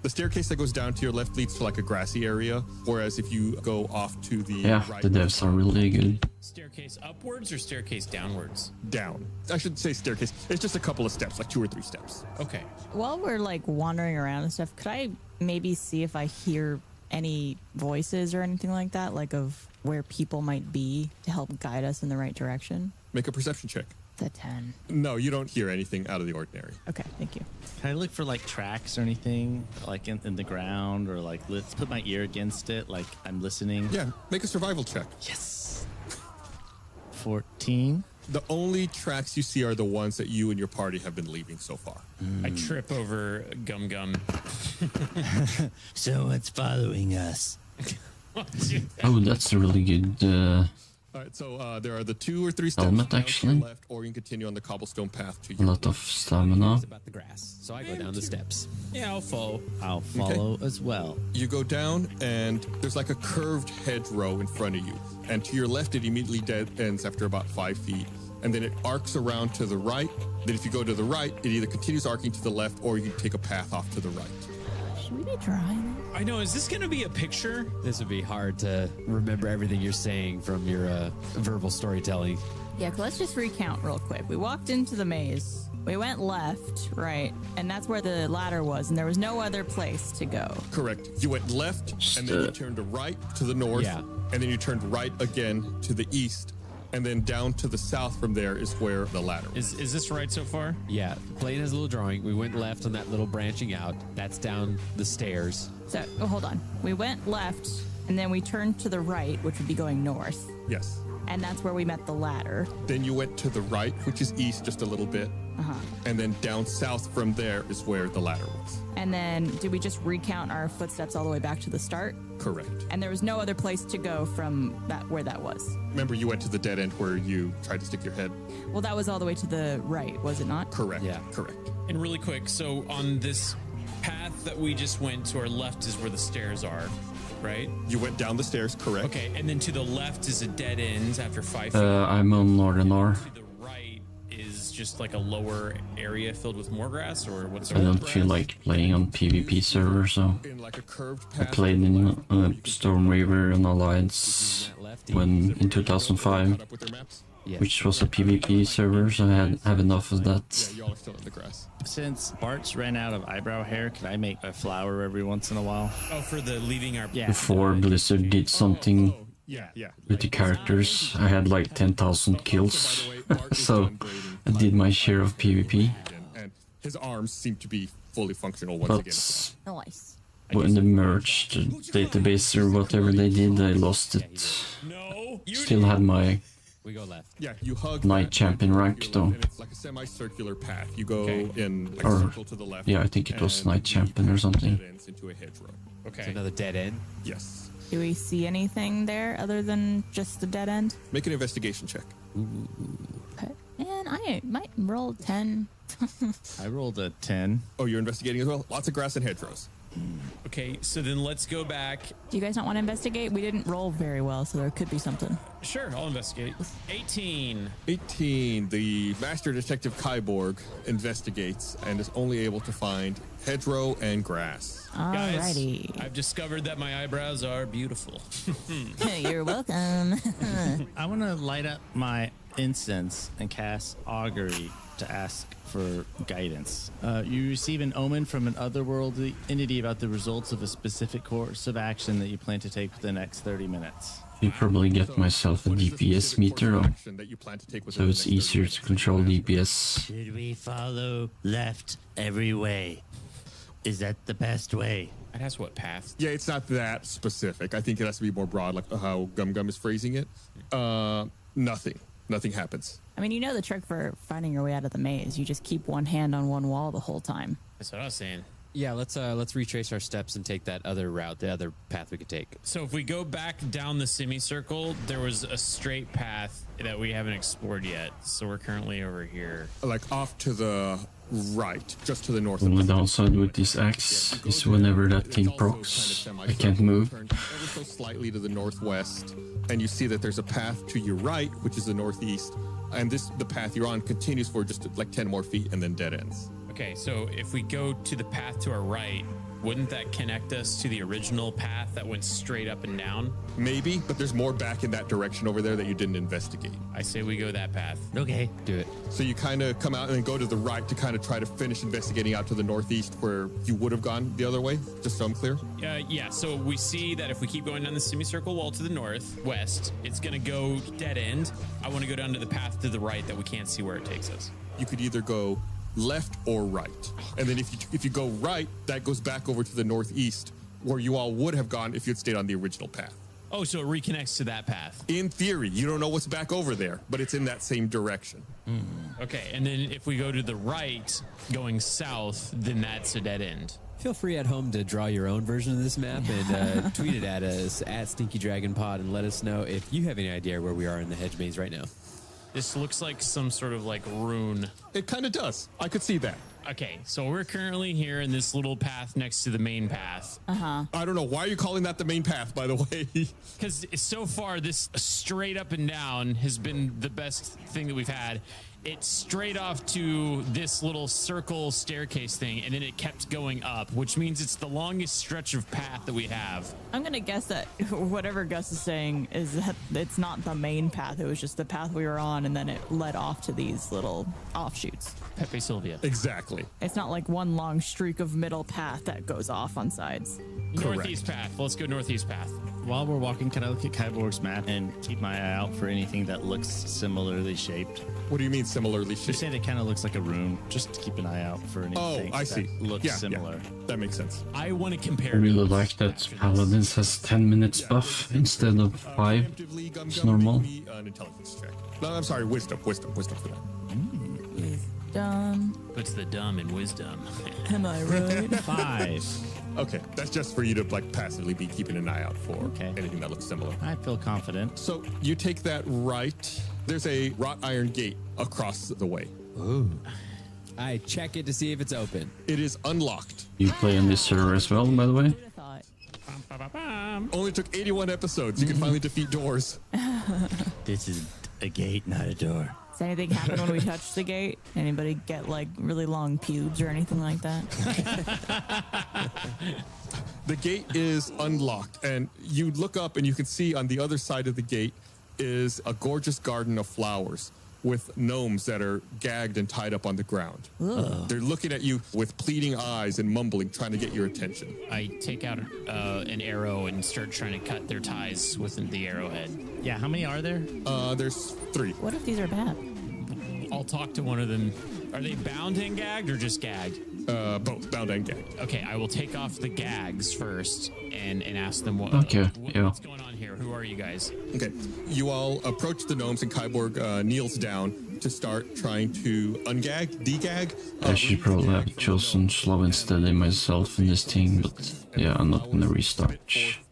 The staircase that goes down to your left leads to like a grassy area, whereas if you go off to the Yeah, right, the devs are really good. Staircase upwards or staircase downwards? down. I should say staircase. It's just a couple of steps, like 2 or 3 steps. Okay. While we're like wandering around and stuff, could I maybe see if I hear any voices or anything like that, like of where people might be to help guide us in the right direction? Make a perception check. The 10. No, you don't hear anything out of the ordinary. Okay, thank you. Can I look for like tracks or anything, like in the ground, or like let's put my ear against it, like I'm listening? Yeah, make a survival check. Yes. 14. The only tracks you see are the ones that you and your party have been leaving so far. I trip over Gum Gum. Someone's following us. Oh, that's a really good. All right, so there are the 2 or 3 steps Helmet, down actually. to your left, or you can continue on the cobblestone path to A your lot of stamina. It's about the grass, so I go down the steps. Yeah, I'll follow. I'll follow as well. You go down, and there's like a curved hedgerow in front of you. And to your left, it immediately dead ends after about 5 feet. And then it arcs around to the right. Then if you go to the right, it either continues arcing to the left, or you can take a path off to the right. Should we be trying? I know. Is this going to be a picture? This would be hard to remember everything you're saying from your verbal storytelling. Yeah, let's just recount real quick. We walked into the maze. We went left, right, and that's where the ladder was, and there was no other place to go. Correct. You went left, and then you turned to right to the north. Yeah. And then you turned right again to the east. And then down to the south from there is where the ladder was. Is this right so far? Yeah, Blaine has a little drawing. We went left on that little branching out. That's down the stairs. So, hold on. We went left, and then we turned to the right, which would be going north. Yes. And that's where we met the ladder. Then you went to the right, which is east just a little bit. And then down south from there is where the ladder was. And then did we just recount our footsteps all the way back to the start? Correct. And there was no other place to go from that where that was. Remember, you went to the dead end where you tried to stick your head? Well, that was all the way to the right, was it not? Correct. Yeah. Correct. And really quick, so on this path that we just went, to our left is where the stairs are, right? You went down the stairs, correct? Okay, and then to the left is a dead end after 5 feet. I'm on Northern R. To the right is just like a lower area filled with more grass, or what's I don't feel like playing on PvP server, so In like a curved I path. played in Storm Reaver and Alliance when in 2005, Caught up with your maps? Yes. which was a PvP server, so I have enough of Yeah, that. y'all are still in the grass. Since Bart's ran out of eyebrow hair, could I make a flower every once in a while? Oh, for the leaving our... Yeah. Before Blizzard did something Oh, yeah, yeah. with the characters, I had like 10,000 kills, so I did my share of PvP. And his arms seem to be fully functional once again. But Nice. when they merged the database or whatever they did, I lost it. No! You Still had my We go left. Yeah, you hug Knight that, champion you rank, left, though. and it's like a semicircular path. You go in like a Or- circle to the left. yeah, I think it was and Knight the champion or something. dead ends into a hedgerow. It's Okay. another dead end. Yes. Do we see anything there other than just the dead end? Make an investigation check. Okay. And I might roll 10. I rolled a 10. Oh, you're investigating as well? Lots of grass and hedgerows. Okay, so then let's go back. Do you guys not want to investigate? We didn't roll very well, so there could be something. Sure, I'll investigate. 18. 18. The master detective Kyborg investigates and is only able to find hedgerow and grass. Guys, Alrighty. I've discovered that my eyebrows are beautiful. You're welcome. I want to light up my incense and cast augury to ask for guidance. You receive an omen from an otherworldly entity about the results of a specific course of action that you plan to take within the next 30 minutes. You probably get myself a What is the DPS specific course meter, of though, action that you plan to take within so the it's next 30 easier to minutes? control DPS. Should we follow left every way? Is that the best way? I'd ask what path. Yeah, it's not that specific. I think it has to be more broad, like how Gum Gum is phrasing it. Nothing. Nothing happens. I mean, you know the trick for finding your way out of the maze. You just keep one hand on one wall the whole time. That's what I was saying. Yeah, let's retrace our steps and take that other route, the other path we could take. So if we go back down the semicircle, there was a straight path that we haven't explored yet. So we're currently over here. Like off to the right, just to the north. Only of us. downside with this axe is whenever that thing procs, I can't move. Turn ever so slightly to the northwest, and you see that there's a path to your right, which is the northeast, and the path you're on continues for just like 10 more feet and then dead ends. Okay, so if we go to the path to our right, wouldn't that connect us to the original path that went straight up and down? Maybe, but there's more back in that direction over there that you didn't investigate. I say we go that path. Okay. Do it. So you kind of come out and then go to the right to kind of try to finish investigating out to the northeast where you would have gone the other way, just so I'm clear. Yeah, so we see that if we keep going down the semicircle wall to the northwest, it's going to go dead end. I want to go down to the path to the right that we can't see where it takes us. You could either go left or right. And then if you go right, that goes back over to the northeast where you all would have gone if you'd stayed on the original path. Oh, so it reconnects to that path. In theory, you don't know what's back over there, but it's in that same direction. Okay, and then if we go to the right, going south, then that's a dead end. Feel free at home to draw your own version of this map and tweet it at us at Stinky Dragon Pod and let us know if you have any idea where we are in the hedge maze right now. This looks like some sort of like rune. It kind of does. I could see that. Okay, so we're currently here in this little path next to the main path. I don't know. Why are you calling that the main path, by the way? Because so far, this straight up and down has been the best thing that we've had. It's straight off to this little circle staircase thing, and then it kept going up, which means it's the longest stretch of path that we have. I'm going to guess that whatever Gus is saying is that it's not the main path. It was just the path we were on, and then it led off to these little offshoots. Pepe Sylvia. Exactly. It's not like one long streak of middle path that goes off on sides. Northeast path. Let's go northeast path. While we're walking, can I look at Kyborg's map and keep my eye out for anything that looks similarly shaped? What do you mean similarly You shaped? said it kind of looks like a rune. Just to keep an eye out for anything Oh, I see. that looks similar. Yeah, that makes sense. I want to compare. I really like that Paladins has 10 minutes buff instead of 5. Preemptively, Gum It's Gum, normal. make me an intelligence check. No, I'm sorry, wisdom for that. Dumb. Puts the dumb in wisdom. Am I right? 5. Okay, that's just for you to like passively be keeping an eye out for Okay. anything that looks similar. I feel confident. So you take that right. There's a wrought iron gate across the way. Ooh. I check it to see if it's open. It is unlocked. You play on this server as well, by the way? Who'd have thought? Only took 81 episodes. You can finally defeat doors. This is a gate, not a door. Does anything happen when we touch the gate? Anybody get like really long pubes or anything like that? The gate is unlocked, and you look up and you can see on the other side of the gate is a gorgeous garden of flowers with gnomes that are gagged and tied up on the ground. They're looking at you with pleading eyes and mumbling, trying to get your attention. I take out an arrow and start trying to cut their ties with the arrowhead. Yeah, how many are there? There's 3. What if these are bad? I'll talk to one of them. Are they bound and gagged or just gagged? Both bound and gagged. Okay, I will take off the gags first and ask them what's going on here. Who are you guys? Okay, you all approach the gnomes, and Kyborg kneels down to start trying to ungag, degag. I should probably have chosen slow and steady myself in this thing, but yeah, I'm not gonna restart.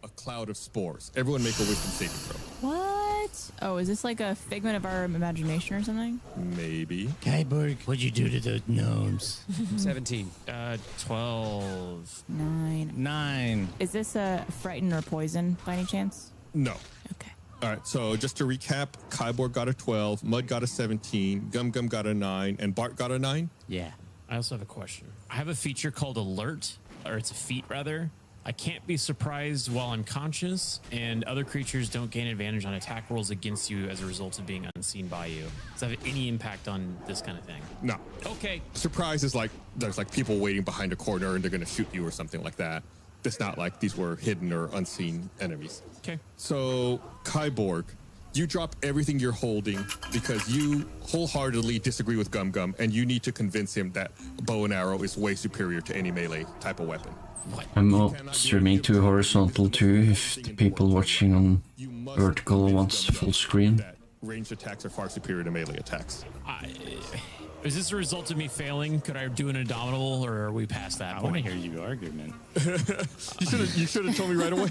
A cloud of spores. Everyone make a wisdom saving throw. What? Oh, is this like a figment of our imagination or something? Maybe. Kyborg, what'd you do to those gnomes? 17. 12. 9. 9. Is this a frighten or poison by any chance? No. Okay. All right, so just to recap, Kyborg got a 12, Mud got a 17, Gum Gum got a 9, and Bart got a 9. Yeah. I also have a question. I have a feature called Alert, or it's a feat rather. I can't be surprised while unconscious, and other creatures don't gain advantage on attack rolls against you as a result of being unseen by you. Does that have any impact on this kind of thing? No. Okay. Surprise is like there's like people waiting behind a corner and they're going to shoot you or something like that. It's not like these were hidden or unseen enemies. Okay. So, Kyborg, you drop everything you're holding because you wholeheartedly disagree with Gum Gum, and you need to convince him that bow and arrow is way superior to any melee type of weapon. I'm not streaming to horizontal too if the people watching on vertical wants full screen. That ranged attacks are far superior to melee attacks. Is this a result of me failing? Could I do an indomitable, or are we past that I want to point? hear your argument. You should have told me right away.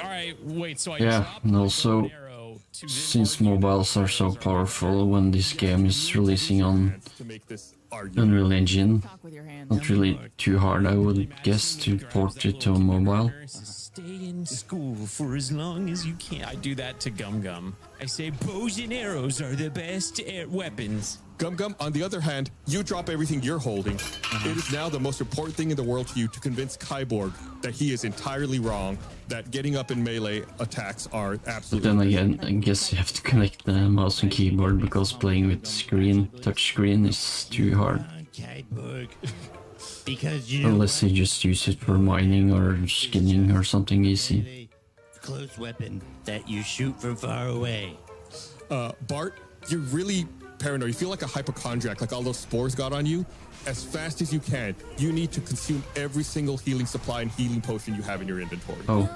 All right, wait, so I Yeah, dropped and my also, bow and arrow to this since marking mobiles are so powerful when this game is releasing on To make this argument. Unreal Engine, Talk with your hands. not really too hard, I would guess, to port it to a mobile. Stay in school for as long as you can. I do that to Gum Gum. I say bows and arrows are the best weapons. Gum Gum, on the other hand, you drop everything you're holding. It is now the most important thing in the world to you to convince Kyborg that he is entirely wrong, that getting up in melee attacks are But absolutely... then again, I guess you have to connect the mouse and keyboard because playing with touch screen is too hard. Kyborg. Because you know Unless you just use it for mining or skinning or something easy. a close weapon that you shoot from far away. Bart, you're really paranoid. You feel like a hypochondriac, like all those spores got on you. As fast as you can, you need to consume every single healing supply and healing potion you have in your inventory. Oh,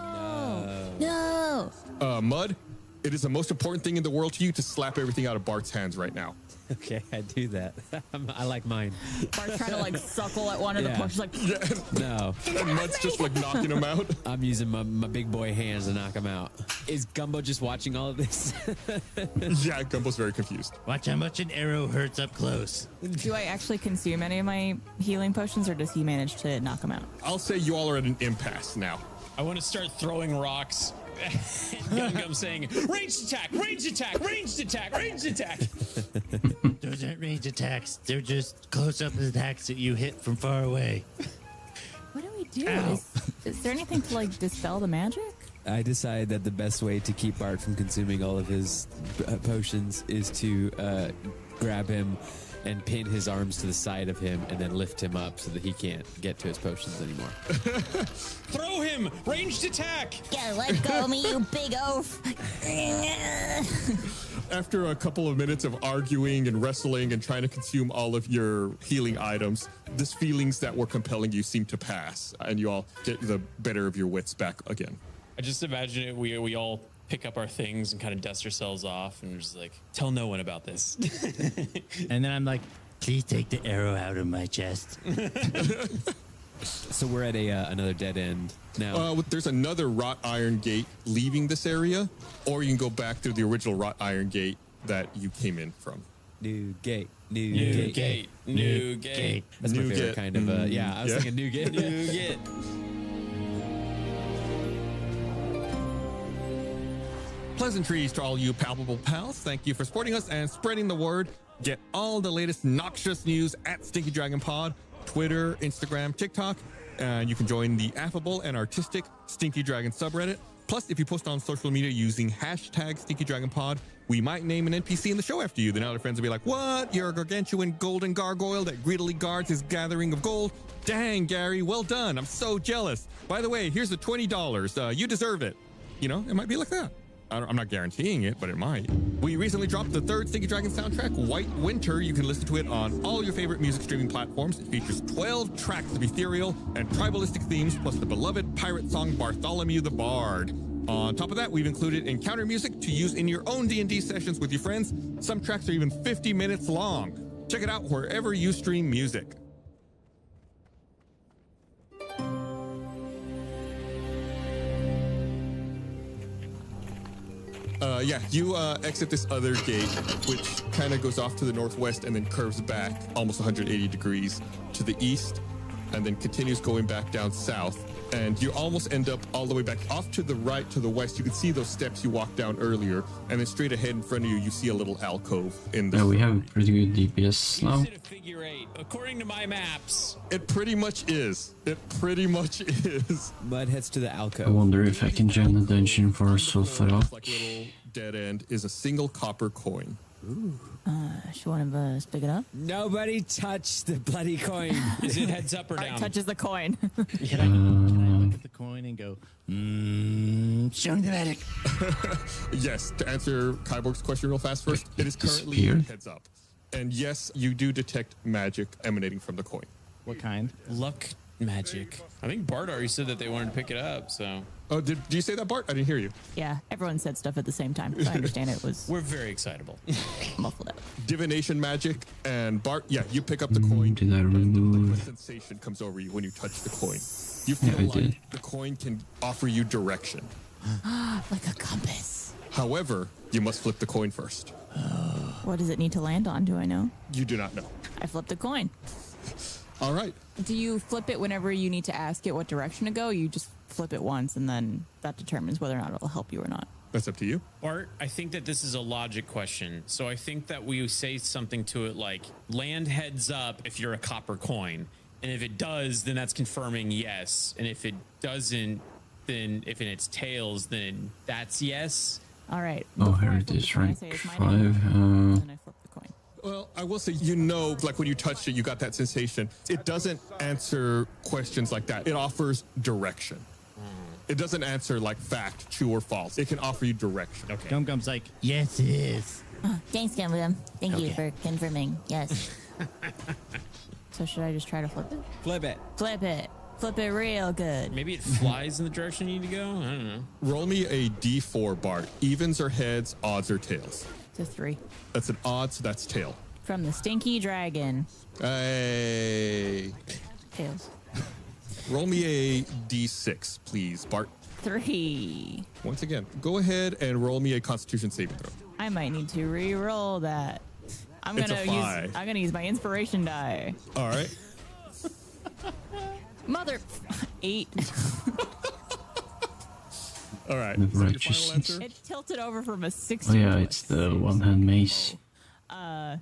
No. Mud, it is the most important thing in the world to you to slap everything out of Bart's hands right now. Okay, I do that. I like mine. Bart's trying to like suckle at one of the Yeah. punches, like, No, And Mud's just like knocking him out. I'm using my big boy hands to knock him out. Is Gumbo just watching all of this? Yeah, Gumbo's very confused. Watch how much an arrow hurts up close. do I actually consume any of my healing potions, or does he manage to knock them out? I'll say you all are at an impasse now. I want to start throwing rocks. Gum Gum saying, ranged attack, ranged attack, ranged attack, ranged attack. Those aren't ranged attacks. They're just close-up attacks that you hit from far away. What do we do? Ow. Is there anything to like dispel the magic? I decide that the best way to keep Bart from consuming all of his potions is to grab him and pin his arms to the side of him and then lift him up so that he can't get to his potions anymore. Throw him, ranged attack. Yeah, let go of me, you big oaf. After a couple of minutes of arguing and wrestling and trying to consume all of your healing items, these feelings that were compelling you seem to pass, and you all get the better of your wits back again. I just imagine it. We all pick up our things and kind of dust ourselves off, and just like, tell no one about this. And then I'm like, please take the arrow out of my chest. So we're at another dead end now. There's another wrought iron gate leaving this area, or you can go back through the original wrought iron gate that you came in from. New gate. New New gate. gate. New gate. That's my New favorite gate. kind of. Yeah, I was thinking new gate. New gate. Pleasantries to all you palpable pals. Thank you for supporting us and spreading the word. Get all the latest noxious news at Stinky Dragon Pod, Twitter, Instagram, TikTok, and you can join the affable and artistic Stinky Dragon subreddit. Plus, if you post on social media using hashtag Stinky Dragon Pod, we might name an NPC in the show after you. Then other friends will be like, what? You're a gargantuan golden gargoyle that greedily guards his gathering of gold? Dang, Gary, well done. I'm so jealous. By the way, here's the $20. You deserve it. You know, it might be like that. I'm not guaranteeing it, but it might. We recently dropped the third Stinky Dragon soundtrack, White Winter. You can listen to it on all your favorite music streaming platforms. It features 12 tracks of ethereal and tribalistic themes, plus the beloved pirate song Bartholomew the Bard. On top of that, we've included encounter music to use in your own D&D sessions with your friends. Some tracks are even 50 minutes long. Check it out wherever you stream music. You exit this other gate, which kind of goes off to the northwest and then curves back almost 180 degrees to the east, and then continues going back down south. And you almost end up all the way back off to the right, to the west. You can see those steps you walked down earlier, and then straight ahead in front of you, you see a little alcove in the. Yeah, we have pretty good DPS now. Instead of figure 8, according to my maps. It pretty much is. It pretty much is. Mud heads to the I alcove. wonder if I can join the dungeon for Sulfarak. Like little dead end is a single copper coin. Should one of us pick it up? Nobody touch the bloody coin. Is it heads up or down? Touches the coin. Can I look at the coin and go, show me the magic? Yes, to answer Kyborg's question real fast first, it is currently Disappeared. heads up. And yes, you do detect magic emanating from the coin. What kind? Luck magic. I think Bart already said that they wanted to pick it up, so. Oh, did you say that, Bart? I didn't hear you. Yeah, everyone said stuff at the same time. So I understand it was We're very excitable. muffled up. Divination magic, and Bart, yeah, you pick up the coin. Did I and a remove? sensation comes over you when you touch the coin. You feel Yeah, I like did. the coin can offer you direction. Like a compass. However, you must flip the coin first. What does it need to land on? Do I know? You do not know. I flipped a coin. All right. Do you flip it whenever you need to ask it what direction to go? You just flip it once and then that determines whether or not it'll help you or not. That's up to you. Bart, I think that this is a logic question. So I think that we say something to it like land heads up if you're a copper coin. And if it does, then that's confirming yes. And if it doesn't, then if it's tails, then that's yes. All right. Oh, Before here I it flip the is, coin, I rank say it's my 5. name, then I flip the coin. Well, I will say, you know, like when you touched it, you got that sensation. It doesn't answer questions like that. It offers direction. It doesn't answer like fact, true or false. It can offer you direction. Okay. Gum Gum's like, yes, it is. Thanks, Gum Gum. Thank you Okay. for confirming. Yes. So should I just try to flip it? Flip it. Flip it. Flip it real good. Maybe it flies in the direction you need to go. I don't know. Roll me a d4, Bart. Evens or heads, odds or tails. It's a 3. That's an odd, so that's tail. From the Stinky Dragon. Hey. Tails. Roll me a d6, please, Bart. 3. Once again, go ahead and roll me a Constitution saving throw. I might need to re-roll that. I'm It's a gonna 5. use my inspiration die. All right. Mother 8. All right. The Is that your final righteousness. answer? It tilted over from a 6 Oh to yeah, a it's the one-hand mace. yeah,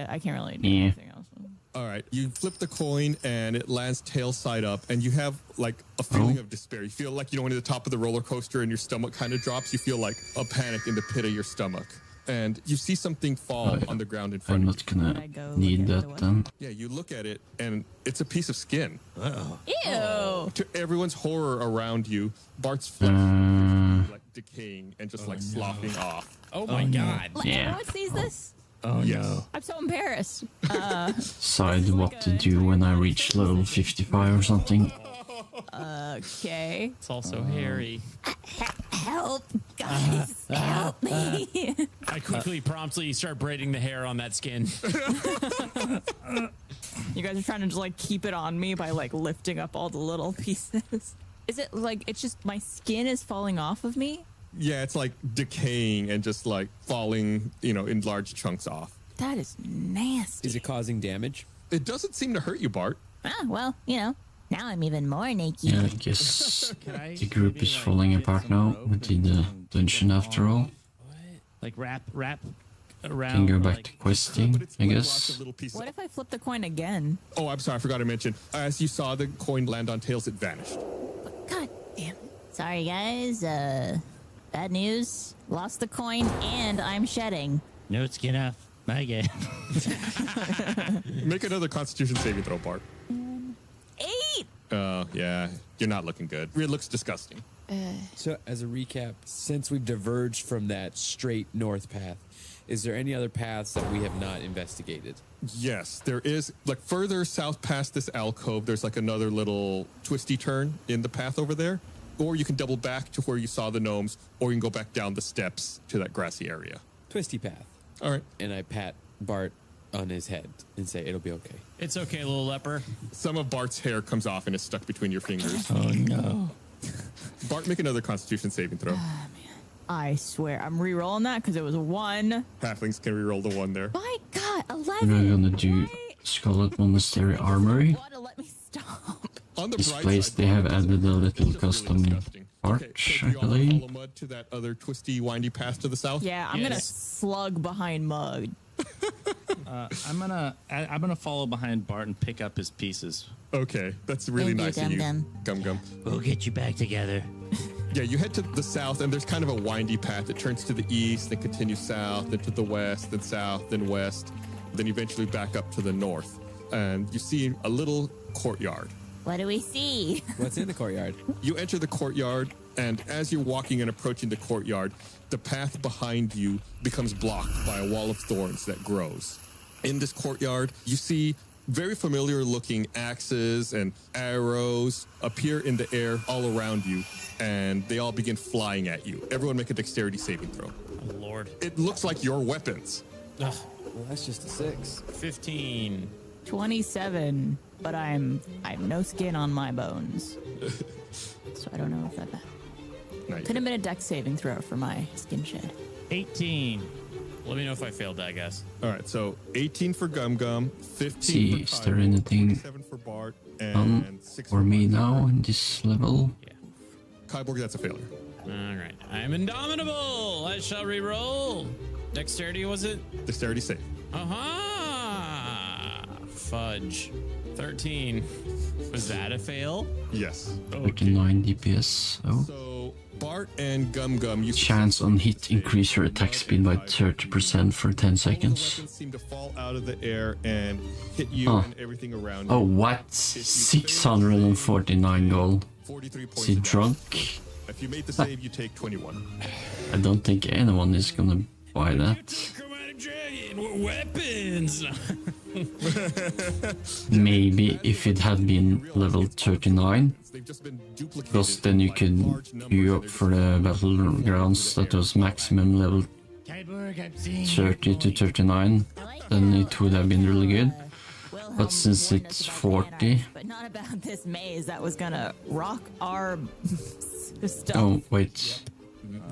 I can't really do Yeah. anything else. All right. You flip the coin and it lands tail side up, and you have like a feeling Oh. of despair. You feel like, you know, when you're at the top of the roller coaster and your stomach kind of drops, you feel like a panic in the pit of your stomach. And you see something fall on the ground in I'm front of not you. gonna I go need look at that the what? then. Yeah, you look at it and it's a piece of skin. Ew! To everyone's horror around you, Bart's flesh Uh, like decaying and just like sloughing off. Oh my god. Like, Yeah. everyone sees this? Oh, Yes. no. I'm so embarrassed. decide what to do when I reach level 55 or something. Okay. It's also hairy. Help, guys, help me. I quickly, promptly start braiding the hair on that skin. You guys are trying to just like keep it on me by like lifting up all the little pieces. Is it like it's just my skin is falling off of me? Yeah, it's like decaying and just like falling, in large chunks off. That is nasty. Is it causing damage? It doesn't seem to hurt you, Bart. Well, now I'm even more naked. Yeah, I guess the group is falling apart now. We did the dungeon after all. Like wrap around. Can go back like, to questing, But it's I like guess. lots of little pieces. What if I flip the coin again? Oh, I'm sorry, I forgot to mention. As you saw the coin land on Tails, it vanished. God damn it. Sorry, guys. Bad news. Lost the coin, and I'm shedding. No skin off. My game. Make another Constitution saving throw, Bart. 8. Oh, yeah. You're not looking good. It looks disgusting. So, as a recap, since we've diverged from that straight north path, is there any other paths that we have not investigated? Yes, there is. Like further south past this alcove, there's like another little twisty turn in the path over there. Or you can double back to where you saw the gnomes, or you can go back down the steps to that grassy area. Twisty path. All right. And I pat Bart on his head and say, it'll be okay. It's okay, little leper. Some of Bart's hair comes off and is stuck between your fingers. Oh no. Bart, make another Constitution saving throw. I swear, I'm re-rolling that because it was a 1. Halflings can reroll the 1 there. My God, We're 11. gonna do Scarlet Monastery Armory. Want to let me stop? On the This bright place side, they have Bart, added a little it's just custom disgusting. arch, Okay, I so do you all believe. follow Mud to that other twisty, windy path to the south? Yeah, I'm gonna Yes. slug behind Mug. I'm gonna follow behind Bart and pick up his pieces. Okay, that's really Thank you, nice of you. Gum Gum. We'll get you back together. Yeah, you head to the south, and there's kind of a windy path. It turns to the east, then continues south, then to the west, then south, then west, then eventually back up to the north. And you see a little courtyard. What do we see? What's in the courtyard? You enter the courtyard, and as you're walking and approaching the courtyard, the path behind you becomes blocked by a wall of thorns that grows. In this courtyard, you see very familiar looking axes and arrows appear in the air all around you, and they all begin flying at you. Everyone make a dexterity saving throw. Oh, Lord. It looks like your weapons. Ugh, Well, that's just a 6. 15. 27, but I have no skin on my bones, so I don't know if that Nice. could have been a dex saving throw for my skin shed. 18. Let me know if I failed that, guys. All right, so 18 for Gum Gum, 15 See, for is there Kyle, anything 27 for Bart, on and 6 for me now in this level? Kyborg, that's a failure. All right. I am indomitable. I shall re-roll. Dexterity, was it? Dexterity save. Aha! Fudge. 13. Was that a fail? Yes. 39 DPS. Oh. So Bart and Gum Gum, you Chance on hit increase your attack speed by 30% for 10 all of the seconds. weapons seem to fall out of the air and hit you Huh. and everything around Oh, you. what? 649 gold. 43 points Is he of drunk? damage. If you made the save, you take 21. I don't think anyone is gonna buy that. Chromatic Dragon, weapons! Maybe if it had been level 39, They've just been duplicated because then you by a could large number, queue and up they're for the battlegrounds that was maximum level Kyborg, I'm seeing 30 to 39, then it would have been really good. But since it's 40... But not about this maze that was gonna rock our stuff. Oh, wait.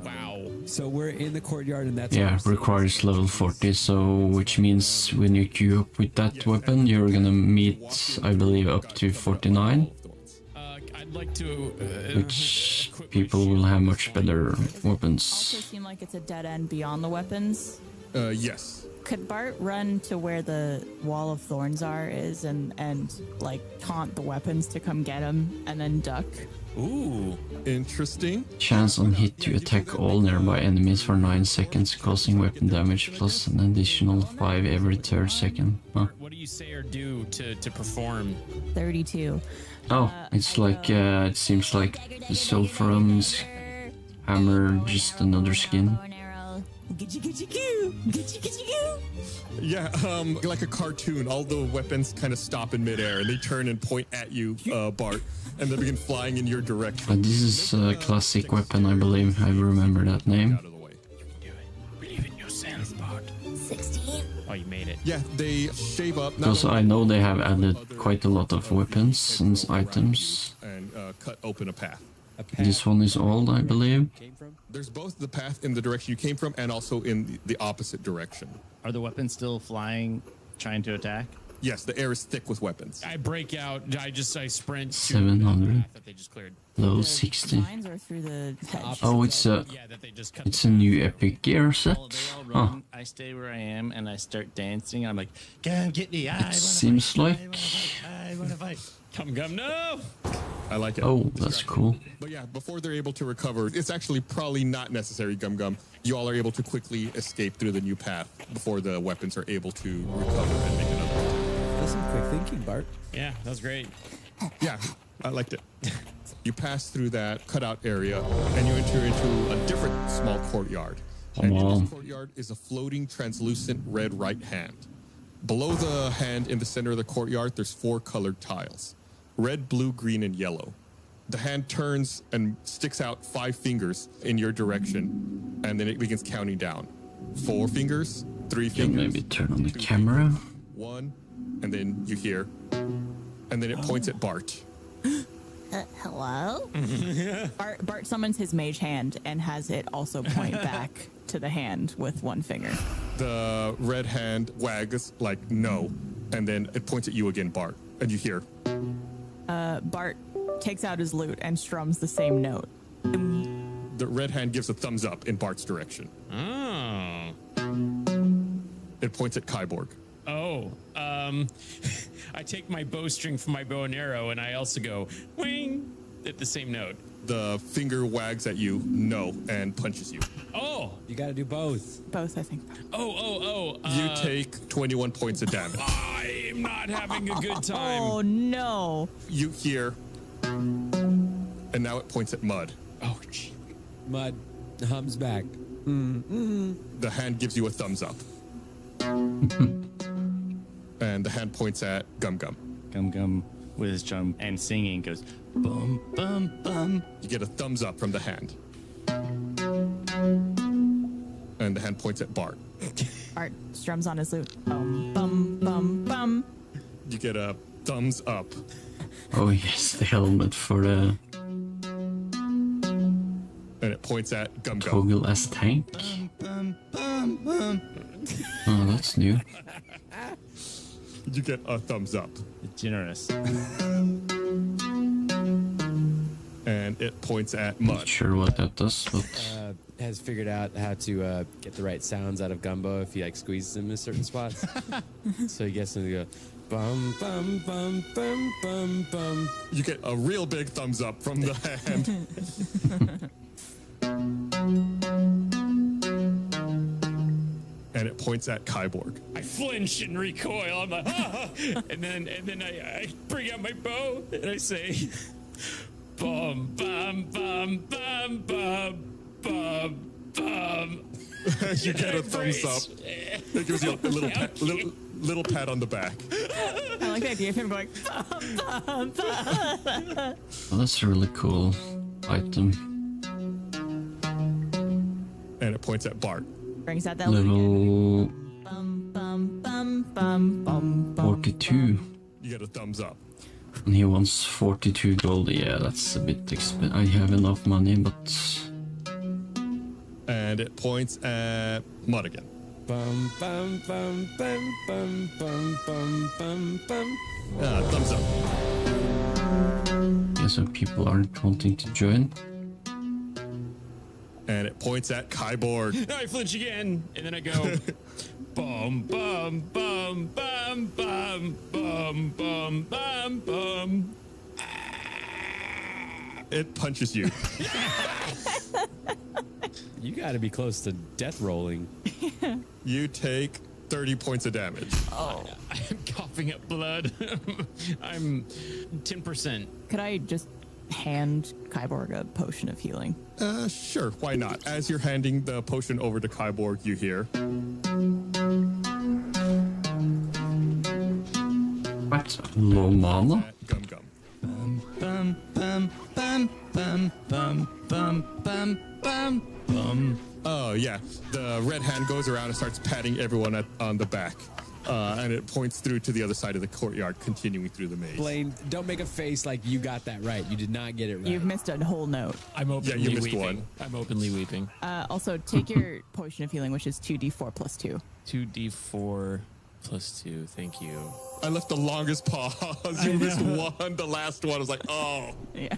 Wow. So we're in the courtyard, and that's Yeah, what we're requires level 40, so which means when you queue up with that weapon, you're gonna meet, I believe, up to 49, I'd like to... which equip my people will shield. have much better Also weapons. seem like it's a dead end beyond the weapons. Yes. Could Bart run to where the wall of thorns is and like taunt the weapons to come get him and then duck? Ooh. Interesting. Chance on hit to attack all nearby enemies for 9 seconds, causing weapon damage plus an additional 5 every third second. Huh. What do you say or do to perform? 32. Oh, it's like, it seems like the Sulfurum's hammer, just another skin. Yeah, like a cartoon. All the weapons kind of stop in midair, and they turn and point at you, Bart, and they begin flying in your direction. This is a classic weapon, I believe. I remember that name. Out of the way. Do it. Believe in yourself, Bart. 16. Oh, you made it. Yeah, they shave up. Because I know they have added quite a lot of weapons and items. And cut open a path. This one is old, I believe. There's both the path in the direction you came from and also in the opposite direction. Are the weapons still flying, trying to attack? Yes, the air is thick with weapons. I break out. I sprint. to 700. the path that they just cleared. Level The 60. vines or through the hedge? Oh, it's a Yeah, that they just cut. it's a new epic gear set. They all Oh, run. I stay where I am and I start dancing. I'm like, come get me. I seems like. I want to fight. Come, no. I like it. Oh, that's cool. But yeah, before they're able to recover, it's actually probably not necessary, Gum Gum. You all are able to quickly escape through the new path before the weapons are able to recover and make another attack. That's some quick thinking, Bart. Yeah, that was great. Yeah, I liked it. You pass through that cutout area and you enter into a different small courtyard. And in Wow. this courtyard is a floating translucent red right hand. Below the hand in the center of the courtyard, there's 4 colored tiles. Red, blue, green, and yellow. The hand turns and sticks out 5 fingers in your direction, and then it begins counting down. 4 fingers, 3 Yeah, fingers. maybe turn on the 2 camera. fingers, 1, and then you hear, and then it points at Bart. Hello? Bart summons his mage hand and has it also point back to the hand with 1 finger. The red hand wags like no, and then it points at you again, Bart, and you hear. Bart takes out his lute and strums the same note. The red hand gives a thumbs up in Bart's direction. Oh. It points at Kyborg. Oh. I take my bowstring from my bow and arrow, and I also go wing at the same note. The finger wags at you, no, and punches you. Oh. You got to do both. Both, I think. You take 21 points of damage. I am not having a good time. Oh, no. You hear, and now it points at Mud. Oh, gee. Mud hums back. The hand gives you a thumbs up. And the hand points at Gum Gum. Gum Gum with his drum and singing goes, bum, bum, bum. You get a thumbs up from the hand. And the hand points at Bart. Bart strums on his lute. Bum, bum, bum, bum. You get a thumbs up. Oh yes, the helmet for the And it points at Gum Gum. toggle as tank. Bum, bum, bum. Oh, that's new. You get a thumbs up. Generous. And it points at Mud. Not sure what that does, but Has figured out how to get the right sounds out of Gumbo if he like squeezes him in certain spots. So he gets him to go bum bum bum bum bum bum. You get a real big thumbs up from the hand. And it points at Kyborg. I flinch and recoil. I'm like, ah! and then I bring out my bow and I say, bum bum bum bum bum bum bum. You get a thumbs up. It gives you a little pat, little pat on the back. I like the idea of him going, bum, bum, bum. oh, that's a really cool item. And it points at Bart. Brings out that lute again. Level Bum, bum, bum, bum, bum, bum. 42. You get a thumbs up. And he wants 42 gold. Yeah, that's a bit expensive. I have enough money, but And it points at Mud again. Bum bum bum bum bum bum bum bum bum. Thumbs up. yeah, so people aren't wanting to join. And it points at Kyborg. I flinch again, and then I go, bum bum bum bum bum bum bum bum bum. It punches you. You got to be close to death rolling. You take 30 points of damage. I'm coughing up blood. I'm 10%. Could I just hand Kyborg a potion of healing. Sure, why not? As you're handing the potion over to Kyborg, you hear. What? Low mana? Gum gum. Bum bum bum bum bum bum bum bum bum. Oh, yeah. The red hand goes around and starts patting everyone on the back. And it points through to the other side of the courtyard, continuing through the maze. Blaine, don't make a face like you got that right. You did not get it right. You've missed a whole note. I'm openly you missed weeping. one. I'm openly weeping. Also, take your potion of healing, which is 2d4 plus 2. 2d4 plus 2. Thank you. I left the longest pause. You missed one. The last one. I was like, oh. Yeah.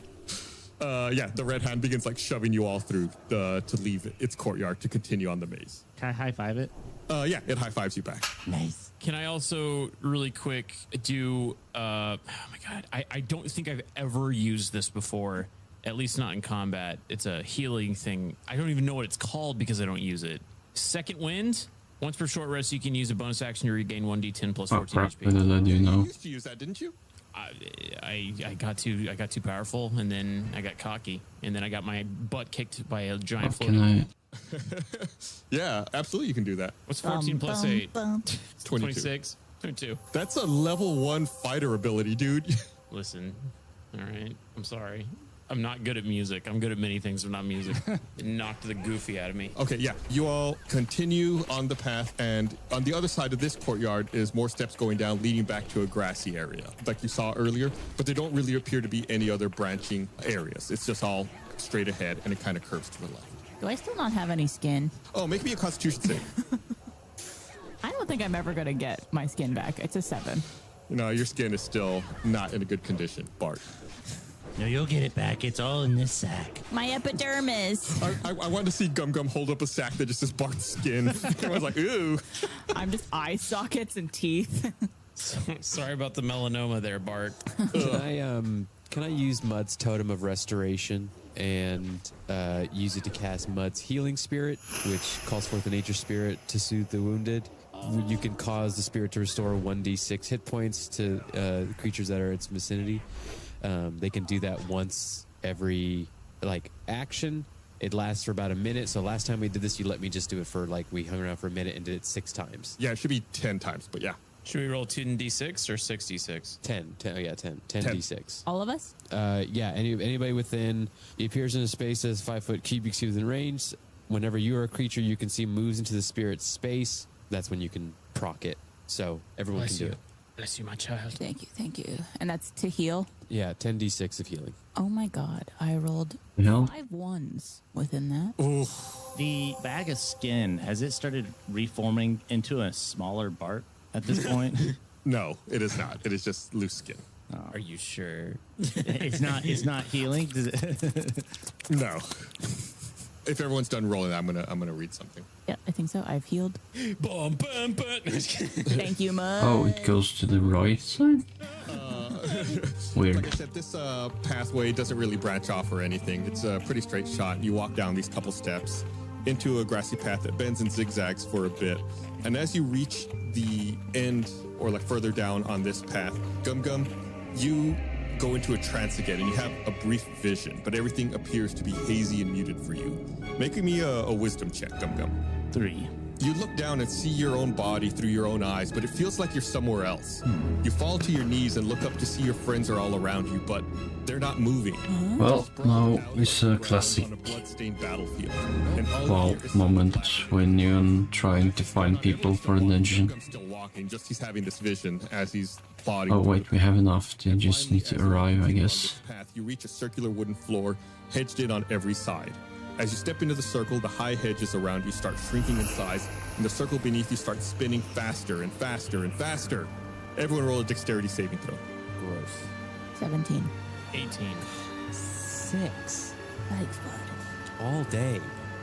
Yeah, the red hand begins like shoving you all through to leave its courtyard to continue on the maze. Can I high five it? Yeah, it high fives you back. Nice. Can I also really quick do oh my god, I don't think I've ever used this before, at least not in combat. It's a healing thing. I don't even know what it's called because I don't use it. Second wind. Once per short rest, you can use a bonus action to regain 1d10 plus Oh 14 crap, HP. little did you You know. used to use that, didn't you? I got too powerful, and then I got cocky, and then I got my butt kicked by a giant How can floating. I? Yeah, absolutely you can do that. What's 14 plus 8? 22. 26. 22. That's a level 1 fighter ability, dude. Listen, all right. I'm sorry. I'm not good at music. I'm good at many things, but not music. It knocked the goofy out of me. Okay, yeah. You all continue on the path, and on the other side of this courtyard is more steps going down, leading back to a grassy area, like you saw earlier. But there don't really appear to be any other branching areas. It's just all straight ahead, and it kind of curves to the left. Do I still not have any skin? Oh, make me a Constitution save. I don't think I'm ever going to get my skin back. It's a 7. No, your skin is still not in a good condition, Bart. No, you'll get it back. It's all in this sack. My epidermis. I wanted to see Gum Gum hold up a sack that just says Bart's skin. I was like, ooh. I'm just eye sockets and teeth. Sorry about the melanoma there, Bart. Can I use Mud's Totem of Restoration and use it to cast Mud's Healing Spirit, which calls forth a nature spirit to soothe the wounded? You can cause the spirit to restore 1d6 hit points to creatures that are its vicinity. They can do that once every action. It lasts for about a minute. So last time we did this, you let me just do it for we hung around for a minute and did it 6 times. Yeah, it should be 10 times, but yeah. Should we roll 10d6 or 6d6? 10 d6. All of us? Yeah, anybody within, he appears in a space that's 5 foot cubic feet within range. Whenever you are a creature you can see moves into the spirit's space, that's when you can proc it. So everyone can do it. Bless you, my child. Thank you. And that's to heal? Yeah, 10d6 of healing. Oh my god, I rolled No. 5 1s within that. Ooh. The bag of skin, has it started reforming into a smaller Bart at this point? No, it is not. It is just loose skin. Are you sure? It's not healing? Does it? No. If everyone's done rolling, I'm gonna read something. Yeah, I think so. I've healed. Bum, bum, bum. Thank you, Mud. Oh, it goes to the right side? Weird. Like I said, this pathway doesn't really branch off or anything. It's a pretty straight shot. You walk down these couple steps into a grassy path that bends and zigzags for a bit. And as you reach the end or further down on this path, Gum Gum, you go into a trance again and you have a brief vision, but everything appears to be hazy and muted for you. Making me a wisdom check, Gum Gum. 3. You look down and see your own body through your own eyes, but it feels like you're somewhere else. You fall to your knees and look up to see your friends are all around you, but they're not moving. Well, now is a classic On a blood-stained battlefield. And all wow you hear is moment when you're trying to find people for the dungeon. Gum's still walking, just he's having this vision as he's plodding. Oh wait, we have enough. They just Finally, need to as you arrive, I continue on guess. this path, you reach a circular wooden floor, hedged in on every side. As you step into the circle, the high hedges around you start shrinking in size, and the circle beneath you starts spinning faster and faster and faster. Everyone roll a dexterity saving throw. Gross. 17. 18. 6. Thanks, bud. All day.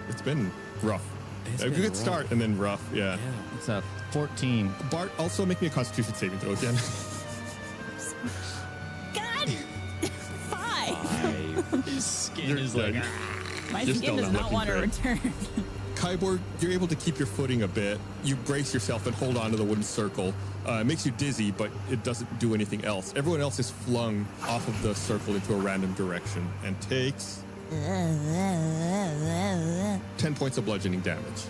It's been rough. It's A been good rough. start and then rough, yeah. It's a 14. Bart, also make me a Constitution saving throw again. God! 5. His skin You're is good. like, My You're skin still does not not looking want to great. return. Kyborg, you're able to keep your footing a bit. You brace yourself and hold on to the wooden circle. It makes you dizzy, but it doesn't do anything else. Everyone else is flung off of the circle into a random direction and takes 10 points of bludgeoning damage.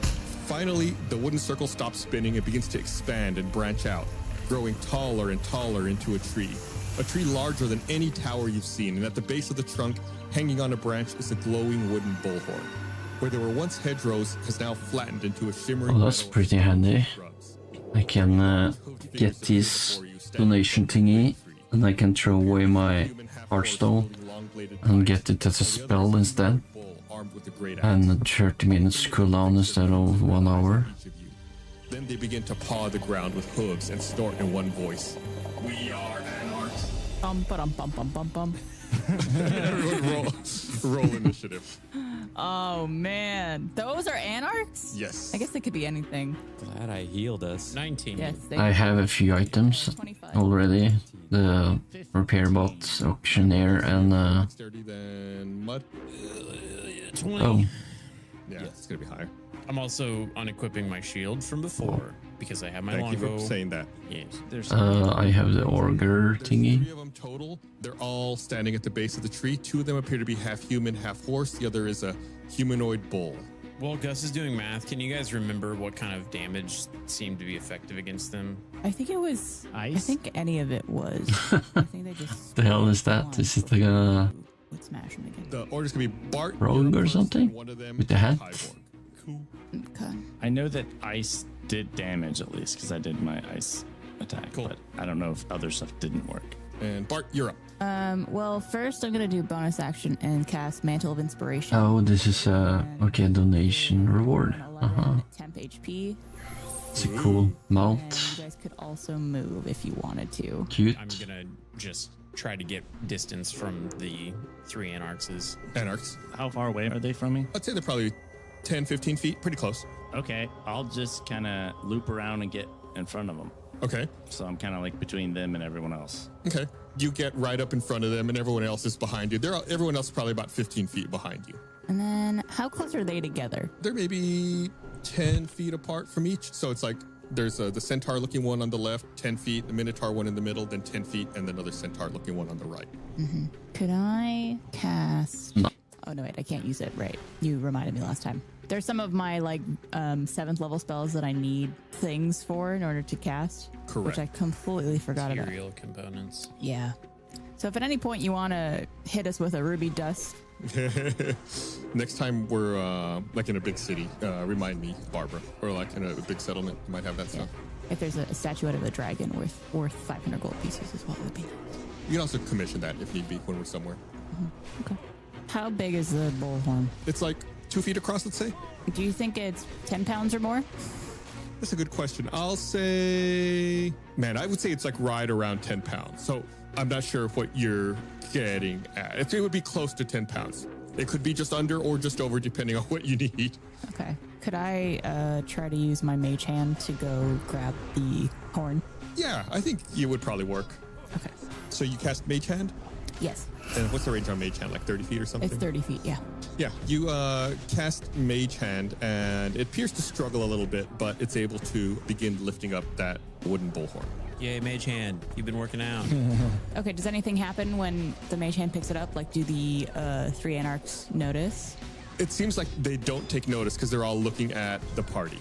Finally, the wooden circle stops spinning and begins to expand and branch out, growing taller and taller into a tree larger than any tower you've seen. And at the base of the trunk, hanging on a branch, is a glowing wooden bullhorn. Where there were once hedgerows has now flattened into a shimmering. Oh, that's pretty handy. I can get this donation thingy, and I can throw away my Hearthstone and get it as a spell instead. And 30 minutes cooldown instead of 1 hour. Then they begin to paw the ground with hooves and snort in one voice. We are anarchs. Bum. Everyone roll initiative. Oh man, those are anarchs? Yes. I guess they could be anything. Glad I healed us. 19. Yes. I have a few items 25. already. The repair bot, auctioneer, and Dexterity, then mud. 20. oh, Yeah, it's gonna be higher. I'm also unequipping my shield from before because I have my Thank you longbow. for saying that. Yes. I have the auger thingy. 3 of them total. They're all standing at the base of the tree. 2 of them appear to be half human, half horse. The other is a humanoid bull. While Gus is doing math, can you guys remember what kind of damage seemed to be effective against them? I think it was. I Ice? think any of it was. I think they just. The hell is that? Is it like Would smash them again. The order's gonna be Bart, Rogue you're or first, something? and one of them With the is hat? Kyborg. Cool. Okay. I know that ice did damage at least because I did my ice attack, Cool. but I don't know if other stuff didn't work. And Bart, you're up. Well, first I'm gonna do bonus action and cast Mantle of Inspiration. Oh, this is okay, donation reward. 11 temp HP. It's a cool mount. And you guys could also move if you wanted to. Cute. I'm gonna just try to get distance from the 3 anarchs. Anarchs. How far away are they from me? I'd say they're probably 10, 15 feet, pretty close. Okay, I'll just kind of loop around and get in front of them. Okay. So I'm kind of like between them and everyone else. Okay. You get right up in front of them, and everyone else is behind you. Everyone else is probably about 15 feet behind you. And then, how close are they together? They're maybe 10 feet apart from each. So it's like there's the centaur-looking one on the left, 10 feet, the minotaur one in the middle, then 10 feet, and another centaur-looking one on the right. Could I cast? No. Oh no, wait, I can't use it. Right, you reminded me last time. There's some of my 7th level spells that I need things for in order to cast. Correct. Which I completely forgot about. Material components. Yeah. So if at any point you want to hit us with a ruby dust, Next time we're like in a big city, remind me, Barbara, or like in a big settlement, you might have that stuff. if there's a statuette of a dragon worth 500 gold pieces as well, it would be nice. You can also commission that if need be when we're somewhere. Okay. How big is the bullhorn? It's like 2 feet across, let's say. Do you think it's 10 pounds or more? That's a good question. I'll say, man, I would say it's like right around 10 pounds. So I'm not sure what you're getting at. It would be close to 10 pounds. It could be just under or just over, depending on what you need. Okay. Could I try to use my mage hand to go grab the horn? Yeah, I think it would probably work. Okay. So you cast Mage Hand? Yes. And what's the range on Mage Hand? Like 30 feet or something? It's 30 feet, yeah. Yeah, you cast Mage Hand, and it appears to struggle a little bit, but it's able to begin lifting up that wooden bullhorn. Yay, mage hand. You've been working out. Okay, does anything happen when the mage hand picks it up? Like, do the 3 anarchs notice? It seems like they don't take notice because they're all looking at the party.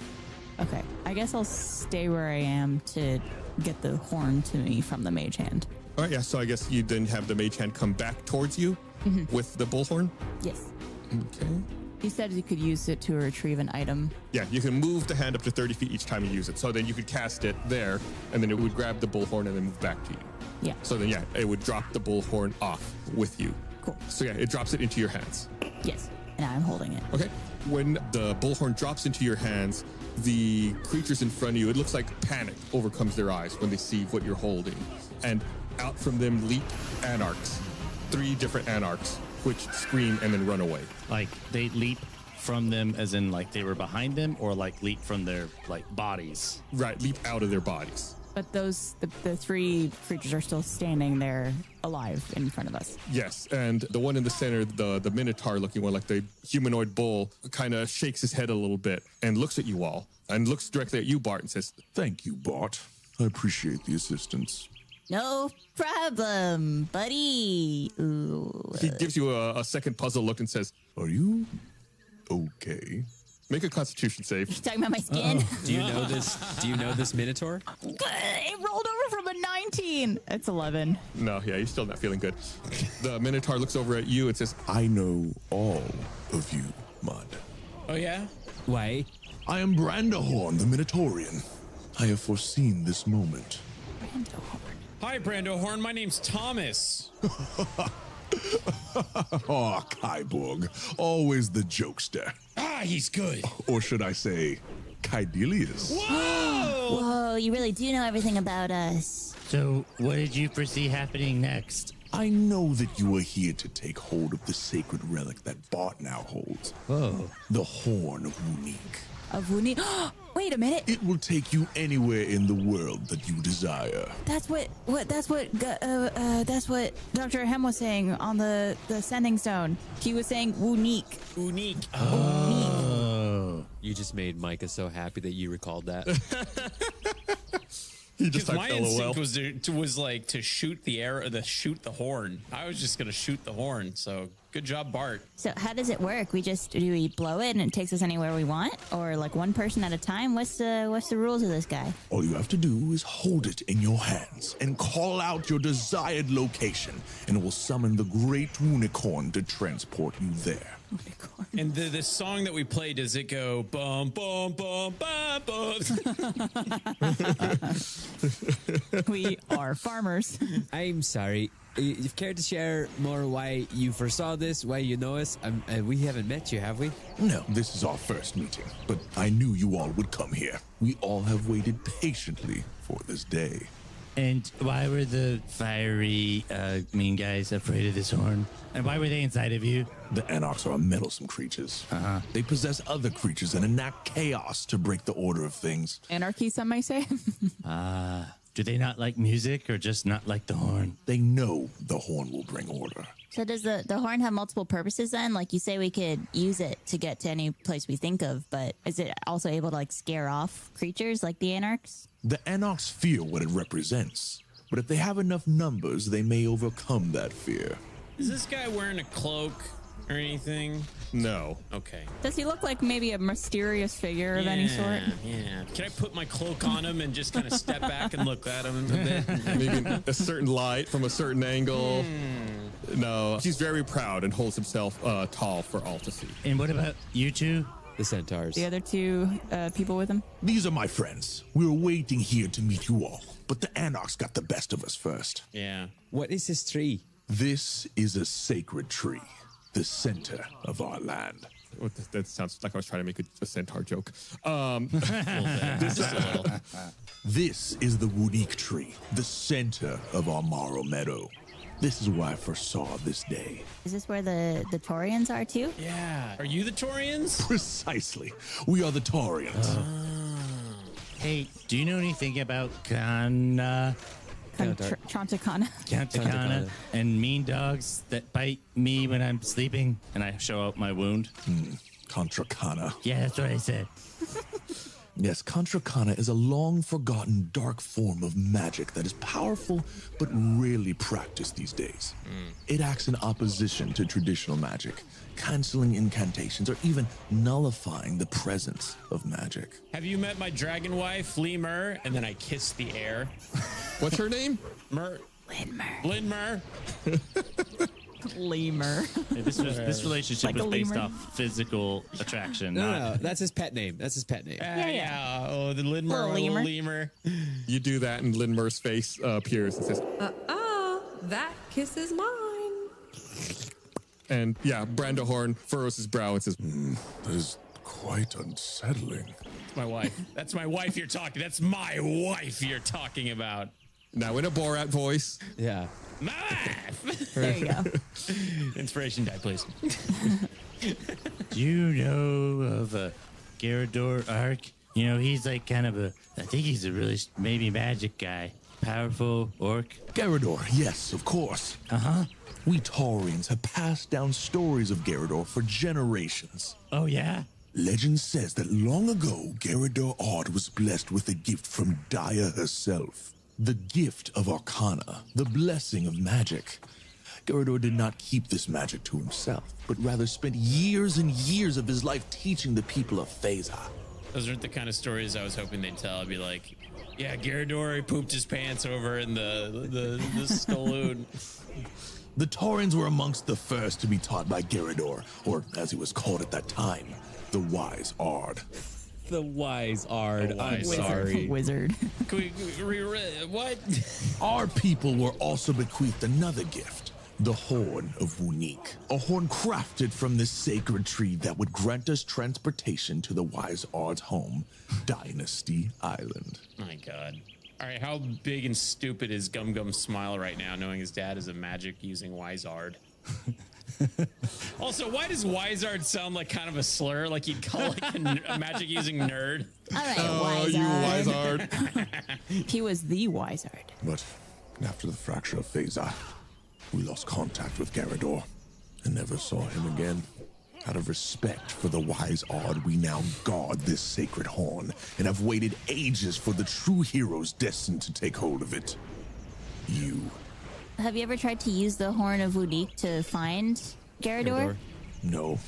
Okay, I guess I'll stay where I am to get the horn to me from the mage hand. All right, yeah, so I guess you then have the Mage Hand come back towards you with the bullhorn. Yes. Okay. He said you could use it to retrieve an item. Yeah, you can move the hand up to 30 feet each time you use it. So then you could cast it there, and then it would grab the bullhorn and then move back to you. Yeah. So then, yeah, it would drop the bullhorn off with you. Cool. So yeah, it drops it into your hands. Yes. And I'm holding it. Okay. When the bullhorn drops into your hands, the creatures in front of you, it looks like panic overcomes their eyes when they see what you're holding. And out from them leap anarchs. 3 different anarchs, which scream and then run away. Like they leap from them as in like they were behind them, or like leap from their like bodies. Right, leap out of their bodies. But the three creatures are still standing there alive in front of us. Yes, and the one in the center, the Minotaur looking one, like the humanoid bull, kind of shakes his head a little bit and looks at you all and looks directly at you, Bart, and says, Thank you, Bart. I appreciate the assistance. No problem, buddy. Ooh. he gives you a second puzzle look and says, Are you okay? make a constitution save. You talking about my skin? Do you know this? Do you know this Minotaur? It rolled over from a 19. It's 11. No, yeah, you're still not feeling good. The Minotaur looks over at you and says, I know all of you, Mud. Oh, yeah? Why? I am Brandahorn, the Minotaurian. I have foreseen this moment. Hi, Brando Horn. My name's Thomas. Oh, Kyborg, always the jokester. Ah, he's good. Or should I say, Kydelius. Whoa, you really do know everything about us. So, what did you foresee happening next? I know that you are here to take hold of the sacred relic that Bart now holds. Whoa. The Horn of Unique. Of Wuni. Wait a minute. It will take you anywhere in the world that you desire. That's what Dr. Hem was saying on the sending stone. He was saying Wunique. Unique. Oh. You just made Micah so happy that you recalled that. he just Because my typed LOL. instinct was like to shoot the arrow, shoot the horn. I was just gonna shoot the horn. So good job, Bart. So how does it work? Do we blow it and it takes us anywhere we want, or like one person at a time? What's the rules of this guy? All you have to do is hold it in your hands and call out your desired location, and it will summon the great unicorn to transport you there. And the song that we play, does it go bum bum bum bum bum? We are farmers. I'm sorry. You've cared to share more why you foresaw this, why you know us? We haven't met you, have we? No, this is our first meeting, but I knew you all would come here. We all have waited patiently for this day. And why were the fiery, mean guys afraid of this horn? And why were they inside of you? The Anarchs are meddlesome creatures. They possess other creatures and enact chaos to break the order of things. Anarchy, some may say. Do they not like music or just not like the horn? They know the horn will bring order. So does the horn have multiple purposes then? Like you say we could use it to get to any place we think of, but is it also able to like scare off creatures like the Anarchs? The Anarchs fear what it represents, but if they have enough numbers, they may overcome that fear. Is this guy wearing a cloak or anything? No. Okay. Does he look like maybe a mysterious figure of any sort? Yeah. Can I put my cloak on him and just kind of step back and look at him a bit? Maybe a certain light from a certain angle. No, he's very proud and holds himself tall for all to see. And what about you two? The centaurs. The other two people with him? These are my friends. We were waiting here to meet you all, but the Anarchs got the best of us first. Yeah. What is this tree? This is a sacred tree, the center of our land. That sounds like I was trying to make a centaur joke. This is the Wunique tree, the center of our Morrow Meadow. This is why I foresaw this day. Is this where the Taurians are too? Yeah. Are you the Taurians? Precisely. We are the Taurians. Hey, do you know anything about Kana? Chantakana. Kantakana and mean dogs that bite me when I'm sleeping and I show out my wound? Contra Kana. Yeah, that's what I said. Yes, Contra Kana is a long-forgotten dark form of magic that is powerful but rarely practiced these days. It acts in opposition to traditional magic, canceling incantations or even nullifying the presence of magic. Have you met my dragon wife, Lemur? And then I kiss the air. What's her name? Linmer. Lemur. Hey, this relationship Like was a based lemur. off physical attraction. No, that's his pet name. That's his pet name. Yeah. Oh, the Linmer. Little Lemur. lemur. You do that, and Linmer's face appears and says, that kiss is mine. and yeah, Brandahorn furrows his brow and says, That is quite unsettling. My wife. That's my wife you're talking. That's my wife you're talking about. now in a Borat voice, Yeah. My wife. There you go. Inspiration die, please. Do you know of a Garador Ark? You know, he's like kind of I think he's a really maybe magic guy. Powerful orc. Gerador, yes, of course. Uh-huh. We Taurians have passed down stories of Gerador for generations. Oh, yeah? Legend says that long ago, Gerador Odd was blessed with a gift from Daya herself. The gift of Arcana, the blessing of magic. Gerador did not keep this magic to himself, but rather spent years and years of his life teaching the people of Phasa. Those aren't the kind of stories I was hoping they'd tell. I'd be like, yeah, Gerador pooped his pants over in the Stoloon. The Taurians were amongst the first to be taught by Gerador, or as he was called at that time, the Wise Ard. The Wise Ard. I'm Wizard. sorry. Wizard. Can we what? Our people were also bequeathed another gift, the Horn of Wunique, a horn crafted from this sacred tree that would grant us transportation to the Wise Ard's home, Dynasty Island. My God. All right, how big and stupid is Gum Gum Smile right now, knowing his dad is a magic-using Wizard? Also, why does Wizard sound like kind of a slur? Like you'd call like a magic-using nerd? All right, Oh, you Wizard. He was the Wizard. But after the fracture of Phasa, we lost contact with Gerador and never saw him again. Out of respect for the Wise Ard, we now guard this sacred horn and have waited ages for the true heroes destined to take hold of it. You. Have you ever tried to use the Horn of Wunique to find Gerador? No,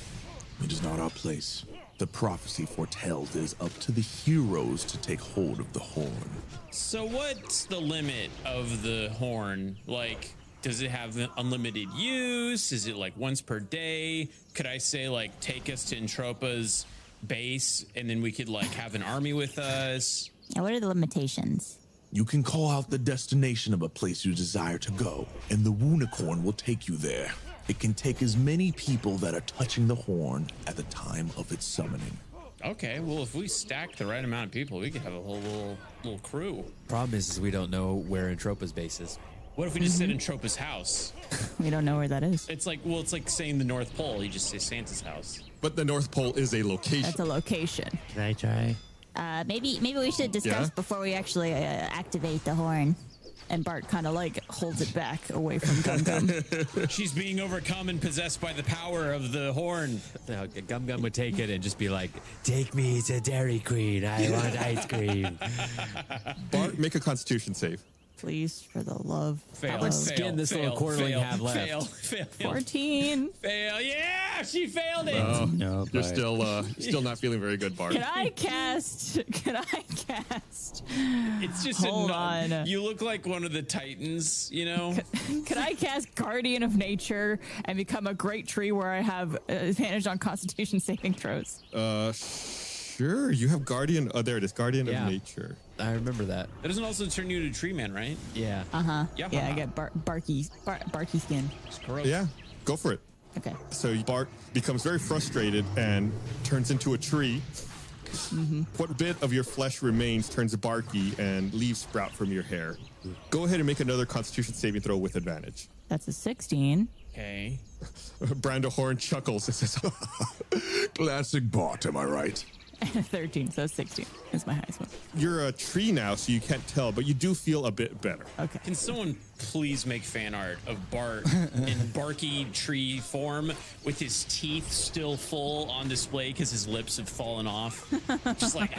it is not our place. The prophecy foretells it is up to the heroes to take hold of the horn. So what's the limit of the horn? Like, does it have unlimited use? Is it like once per day? Could I say like take us to Entropa's base and then we could like have an army with us? And what are the limitations? You can call out the destination of a place you desire to go, and the Wunicorn will take you there. It can take as many people that are touching the horn at the time of its summoning. Okay, well, if we stack the right amount of people, we could have a whole little crew. Problem is we don't know where Entropa's base is. What if we just said Entropa's house? We don't know where that is. It's like, well, it's like saying the North Pole. You just say Santa's house. But the North Pole is a location. That's a location. Can I try? Maybe we should discuss Yeah? before we actually activate the horn. And Bart kind of like holds it back away from Gum Gum. She's being overcome and possessed by the power of the horn. No, Gum Gum would take it and just be like, take me to Dairy Queen. I want ice cream. Bart, make a Constitution save. Please, for the love. Fail. of- much skin this little quarterling have left? Fail. 14. Fail. Yeah, she failed it. Oh, No, you're Bart. still not feeling very good, Bart. Can I cast? It's just Hold on. You look like one of the Titans, you know? Can I cast Guardian of Nature and become a great tree where I have advantage on Constitution saving throws? Sure. You have Guardian. Oh, there it is. Guardian Yeah. of Nature. I remember that. That doesn't also turn you into Tree Man, right? Yeah. Yeah. Yeah, I get barky skin. Yeah, go for it. Okay. So Bart becomes very frustrated and turns into a tree. What bit of your flesh remains turns barky and leaves sprout from your hair. Go ahead and make another Constitution saving throw with advantage. That's a 16. Okay. Brando Horn chuckles and says, Classic Bart, am I right? And a 13, so 16 is my highest one. "You're a tree now, so you can't tell, but you do feel a bit better." Okay. Can someone please make fan art of Bart in barky tree form with his teeth still full on display because his lips have fallen off? Just like,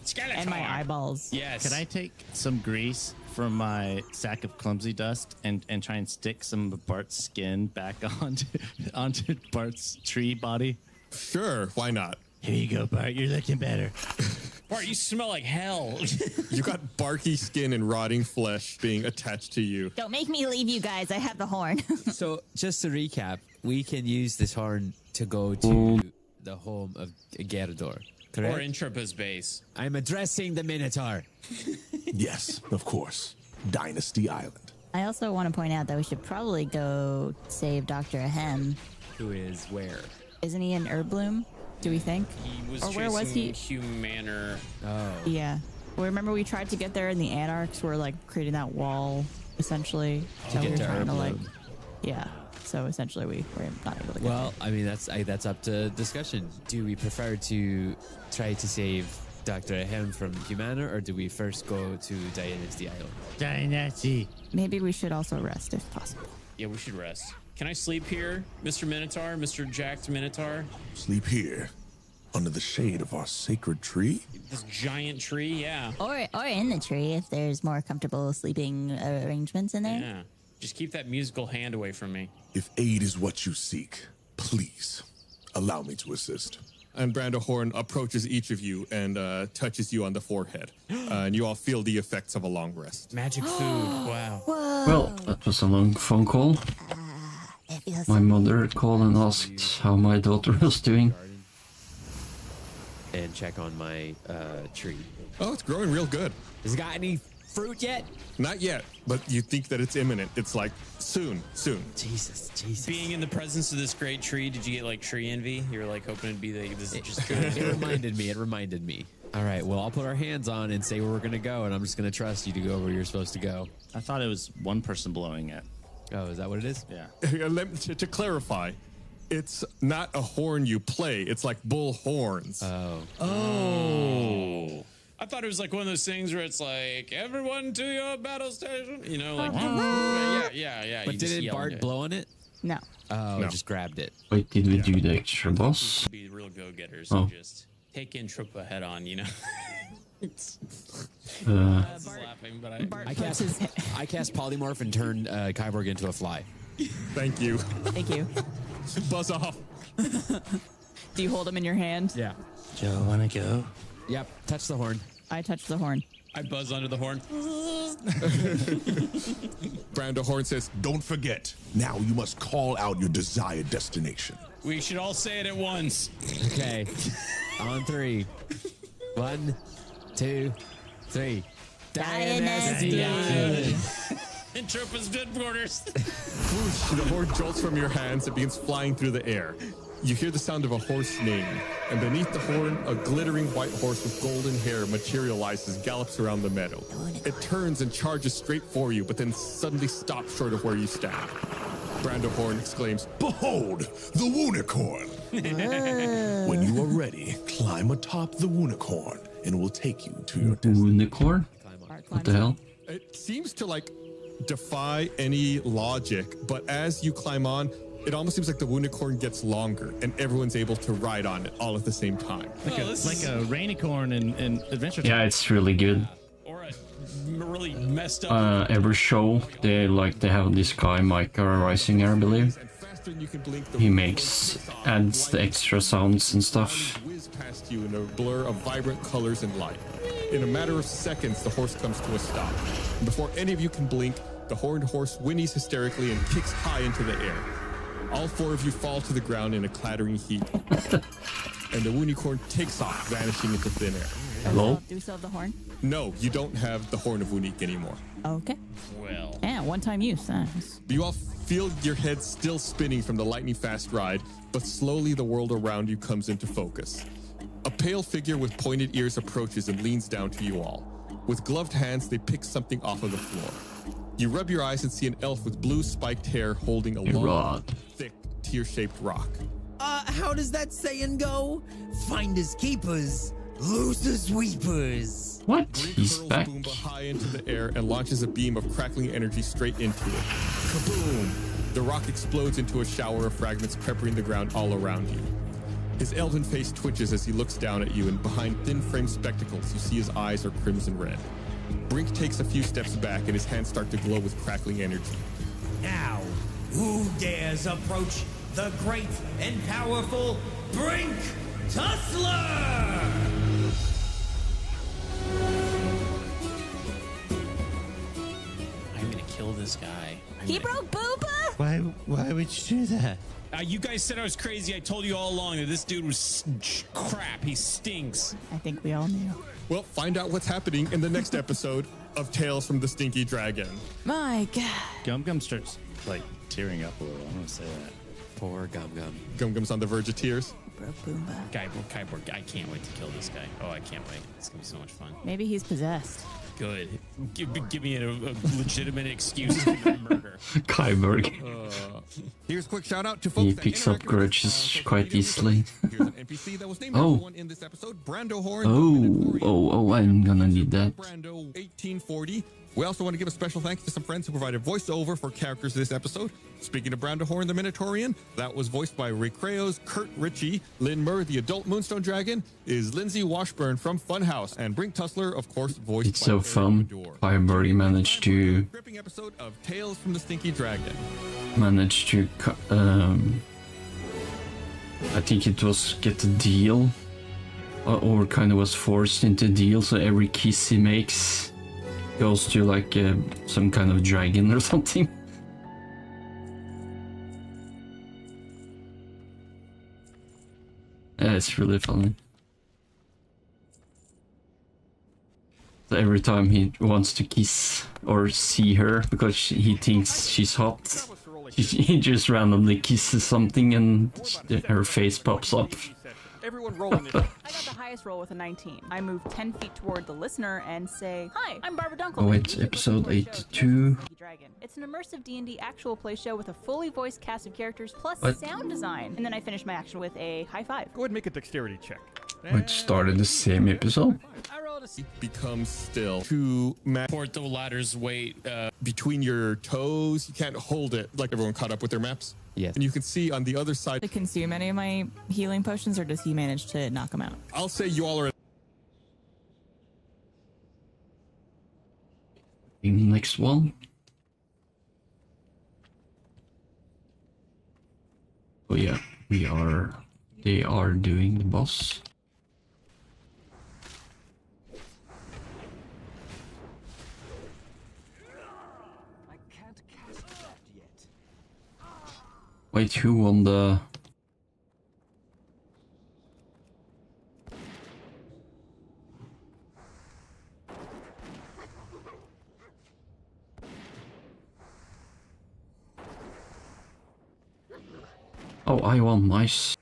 Skeletor. And my eyeballs. Yes. Can I take some grease from my sack of clumsy dust and try and stick some of Bart's skin back onto Bart's tree body? Sure, why not? Here you go, Bart. You're looking better. Bart, you smell like hell. You got barky skin and rotting flesh being attached to you. Don't make me leave you guys. I have the horn. So just to recap, we can use this horn to go to the home of Gerador. Correct? Or Entropa's base. I'm addressing the Minotaur. Yes, of course. Dynasty Island. I also want to point out that we should probably go save Dr. Ahem. Who is where? Isn't he in Herbloom? Do we think? He was Or where was he? Humanor. Oh. Yeah. Well, remember we tried to get there and the Anarchs were like creating that wall, essentially. So we get were to trying to like, Herbloom. yeah. So essentially we were not able to get Well, I mean, that's up to discussion. Do we prefer to try to save Dr. Ahem from Humana, or do we first go to Dynasty Island? Dynasty. Maybe we should also rest if possible. Yeah, we should rest. Can I sleep here, Mr. Minotaur, Mr. Jacked Minotaur? Sleep here, under the shade of our sacred tree? This giant tree, yeah. Or in the tree if there's more comfortable sleeping arrangements in there. Yeah. Just keep that musical hand away from me. If aid is what you seek, please allow me to assist. And Brandohorn approaches each of you and touches you on the forehead. And you all feel the effects of a long rest. Magic food, wow. Well, that was a long phone call. My mother called and asked how my daughter was doing. And check on my tree. Oh, it's growing real good. Has it got any fruit yet? Not yet, but you think that it's imminent. It's like soon. Jesus. Being in the presence of this great tree, did you get like tree envy? You were like hoping it'd be this is just good. It reminded me. All right, well, I'll put our hands on and say where we're going to go, and I'm just going to trust you to go where you're supposed to go. I thought it was one person blowing it. Oh, is that what it is? Yeah. To clarify, it's not a horn you play. It's like bull horns. Oh. I thought it was like one of those things where it's like, everyone to your battle station. You know, like, yeah. But didn't Bart blow on it? No. Oh, No. Just grabbed it. Wait, did we do the extra boss? Be real go-getters Oh. and just take in Troopa head on, you know? Uh, This is laughing, but Bart I puts cast, his I cast polymorph and turned Kyborg into a fly. Thank you. Thank you. Buzz off. Do you hold him in your hand? Yeah. Joe, wanna go? Yep. Touch the horn. I touch the horn. I buzz under the horn. Brandohorn says, Don't forget, now you must call out your desired destination. We should all say it at once. Okay. On 3. 1, 2, 3. Dynasty. In Troopa's headquarters. whoosh, the horn jolts from your hands and begins flying through the air. You hear the sound of a horse neighing, and beneath the horn, a glittering white horse with golden hair materializes, gallops around the meadow. It turns and charges straight for you, but then suddenly stops short of where you stand. Brandohorn exclaims, Behold, the Woonicorn! When you are ready, climb atop the Woonicorn, and it will take you to your destination. unicorn? What the hell? It seems to like defy any logic, but as you climb on, it almost seems like the Woonicorn gets longer and everyone's able to ride on it all at the same time. Like a rainicorn in Adventure Time. Yeah, it's really good. Or a really messed up. Every show they have this guy Micah Risinger, I believe. And faster than you can blink, the He Woonicorn adds the extra sounds and stuff. whiz past you in a blur of vibrant colors and light. In a matter of seconds, the horse comes to a stop. And before any of you can blink, the horned horse whinnies hysterically and kicks high into the air. All 4 of you fall to the ground in a clattering heap. And the Woonicorn takes off, vanishing into thin air. Hello? Do we still have the horn? No, you don't have the Horn of Woonik anymore. Okay. Well. Yeah, one-time use. You all feel your head still spinning from the lightning fast ride, but slowly the world around you comes into focus. A pale figure with pointed ears approaches and leans down to you all. With gloved hands, they pick something off of the floor. You rub your eyes and see an elf with blue spiked hair holding a long, rod. thick, tear-shaped rock. How does that saying go? Finders keepers, losers weepers. What? He's Hurls back. Boomba high into the air and launches a beam of crackling energy straight into it. Kaboom! The rock explodes into a shower of fragments peppering the ground all around you. His elven face twitches as he looks down at you, and behind thin-framed spectacles, you see his eyes are crimson red. Brink takes a few steps back, and his hands start to glow with crackling energy. Now, who dares approach the great and powerful Brink Tussler? I'm gonna kill this guy. He broke Booba? Why would you do that? You guys said I was crazy. I told you all along that this dude was crap. He stinks. I think we all knew. Well, find out what's happening in the next episode of Tales from the Stinky Dragon. My God. Gum Gum starts like tearing up a little. I'm gonna say that. Poor Gum Gum. Gum Gum's on the verge of tears. Broke Boomba. Kyborg, I can't wait to kill this guy. Oh, I can't wait. It's gonna be so much fun. Maybe he's possessed. good. Give me a legitimate excuse to murder. Kyberg. Here's a quick shout out to folks He that picks up interacted with grudges us on quite social media. easily. Here's an NPC that was named Oh. number one in this episode, Brando Horn. I'm gonna need that. Brando 1840. We also want to give a special thanks to some friends who provided voiceover for characters this episode. Speaking of Brando Horn the Minotaurian, that was voiced by Ray Creos, Kurt Ritchie. Lynn Murr, the adult Moonstone Dragon, is Lindsay Washburn from Funhouse, and Brink Tussler, of course, voiced It's by so Eric fun. Baddour. Kyberg managed to Gripping episode of Tales from the Stinky Dragon. I think it was get a deal, or kind of was forced into a deal. So every kiss he makes goes to like some kind of dragon or something. Yeah, it's really funny. So every time he wants to kiss or see her because he thinks she's hot, he just randomly kisses something and her face pops up. Everyone roll initiative. I got the highest roll with a 19. I move 10 feet toward the listener and say, "Hi, I'm Barbara Dunkelman." Oh, it's You should listen episode to our show, 82. Tales of the Dragon. It's an immersive D&D actual play show with a fully voiced cast of characters plus What? sound design. And then I finish my action with a high five. Go ahead and make a dexterity check. Which started the same episode. I rolled a Becomes still to match Port the ladder's weight. between your toes. You can't hold it like everyone caught up with their maps. Yes. And you can see on the other side. To consume any of my healing potions, or does he manage to knock them out? I'll say you all are. In the next one. Oh yeah, they are doing the boss. Wait, who won the... Oh, I won, nice.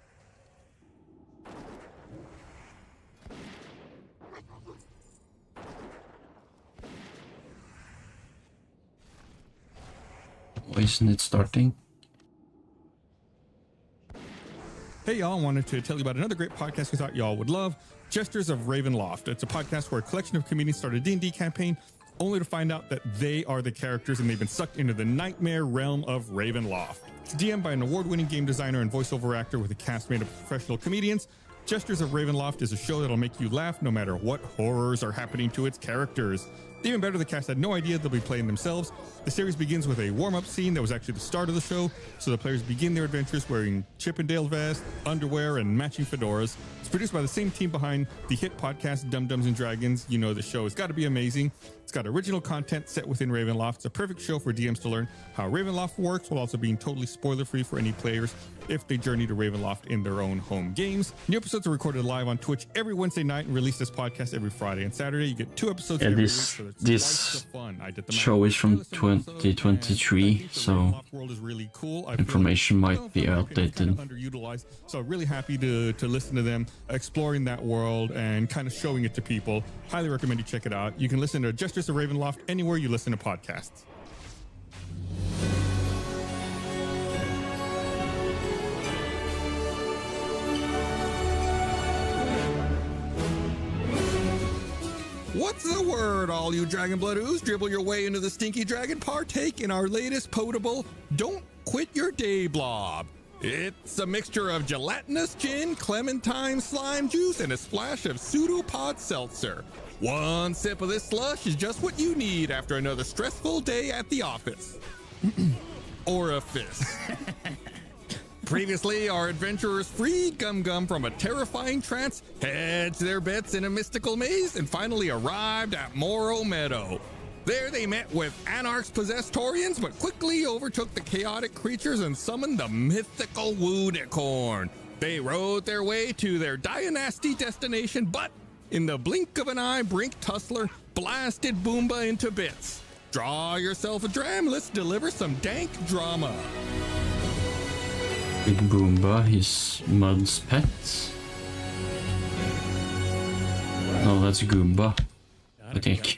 Why isn't it starting? Hey y'all, wanted to tell you about another great podcast we thought y'all would love, Gestures of Ravenloft. It's a podcast where a collection of comedians start a D&D campaign only to find out that they are the characters and they've been sucked into the nightmare realm of Ravenloft. It's DM'd by an award-winning game designer and voiceover actor with a cast made of professional comedians. Gestures of Ravenloft is a show that'll make you laugh no matter what horrors are happening to its characters. Even better, the cast had no idea they'll be playing themselves. The series begins with a warm-up scene that was actually the start of the show, so the players begin their adventures wearing Chippendale vests, underwear, and matching fedoras. It's produced by the same team behind the hit podcast Dum Dums and Dragons. You know the show has got to be amazing. It's got original content set within Ravenloft. It's a perfect show for DMs to learn how Ravenloft works while also being totally spoiler-free for any players if they journey to Ravenloft in their own home games. New episodes are recorded live on Twitch every Wednesday night and release this podcast every Friday and Saturday. You get 2 episodes every week, so it's twice the fun. I did the math. Show is from Listen to episodes, 2023, and I think the so Ravenloft world is really cool. I feel information like might be it's outdated. kind of underutilized. So really happy to listen to them exploring that world and kind of showing it to people. Highly recommend you check it out. You can listen to Gestures of Ravenloft anywhere you listen to podcasts. What's the word, all you Dragon Blood Ooze? Dribble your way into the Stinky Dragon. Partake in our latest potable Don't Quit Your Day blob. It's a mixture of gelatinous gin, clementine slime juice, and a splash of pseudopod seltzer. One sip of this slush is just what you need after another stressful day at the office. Orifice. Previously, our adventurers freed Gum Gum from a terrifying trance, hedged their bets in a mystical maze, and finally arrived at Morrow Meadow. There they met with Anarchs-possessed Taurians, but quickly overtook the chaotic creatures and summoned the mythical Woodicorn. They rode their way to their dynasty destination, but in the blink of an eye, Brink Tussler blasted Boomba into bits. Draw yourself a dram, let's deliver some dank drama. With Boomba, his Mud's pet. No, that's Goomba, I think.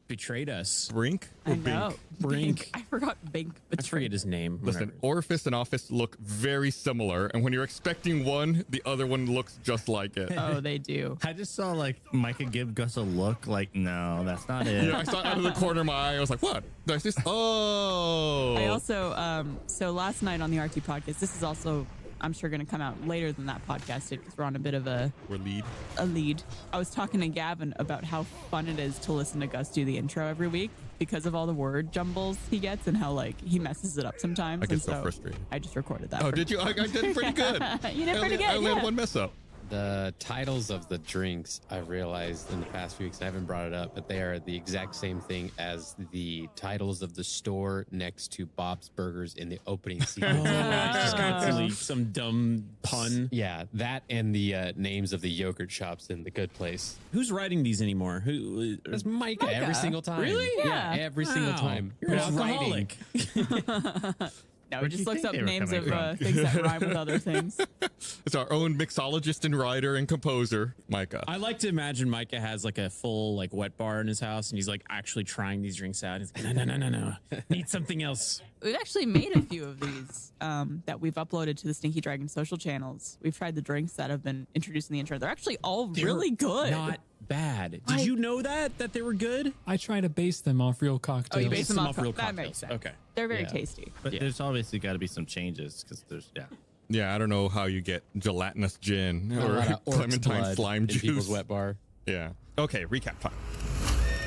betrayed us. Brink or I know. Brink. I forgot Bink. I forget his name. Listen, Orifice and Office look very similar, and when you're expecting one, the other one looks just like it. Oh, they do. I just saw like Micah give Gus a look like, no, that's not it. Yeah, I saw it out of the corner of my eye. I was like, what? Did I see? Oh. I also, so last night on the RT podcast, this is also, I'm sure, going to come out later than that podcast because we're on a bit of a lead. I was talking to Gavin about how fun it is to listen to Gus do the intro every week because of all the word jumbles he gets and how like he messes it up sometimes. I get and so frustrated. I just recorded that. Oh, did you? I did pretty good. You did pretty good. I only had yeah. one mess up. The titles of the drinks, I've realized in the past few weeks, I haven't brought it up, but they are the exact same thing as the titles of the store next to Bob's Burgers in the opening sequence. Just constantly some dumb pun. Yeah, that and the names of the yogurt shops in The Good Place. Who's writing these anymore? Who is Micah. Every single time. Really? Yeah, every single time. You're an Who's alcoholic. No, Where'd he you just looks think up they were names coming of from? things that rhyme with other things. It's our own mixologist and writer and composer, Micah. I like to imagine Micah has like a full like wet bar in his house and he's like actually trying these drinks out. He's like, no. Need something else. We've actually made a few of these that we've uploaded to the Stinky Dragon social channels. We've tried the drinks that have been introduced in the intro. They're actually all really good. Not bad. Did you know that they were good? I try to base them off real cocktails. Oh, you base them off real that cocktails. makes sense. Okay. They're very Yeah. tasty. But there's obviously got to be some changes because there's, Yeah, I don't know how you get gelatinous gin A or lot of orc's clementine blood slime in juice. people's wet bar. Yeah. Okay, recap time.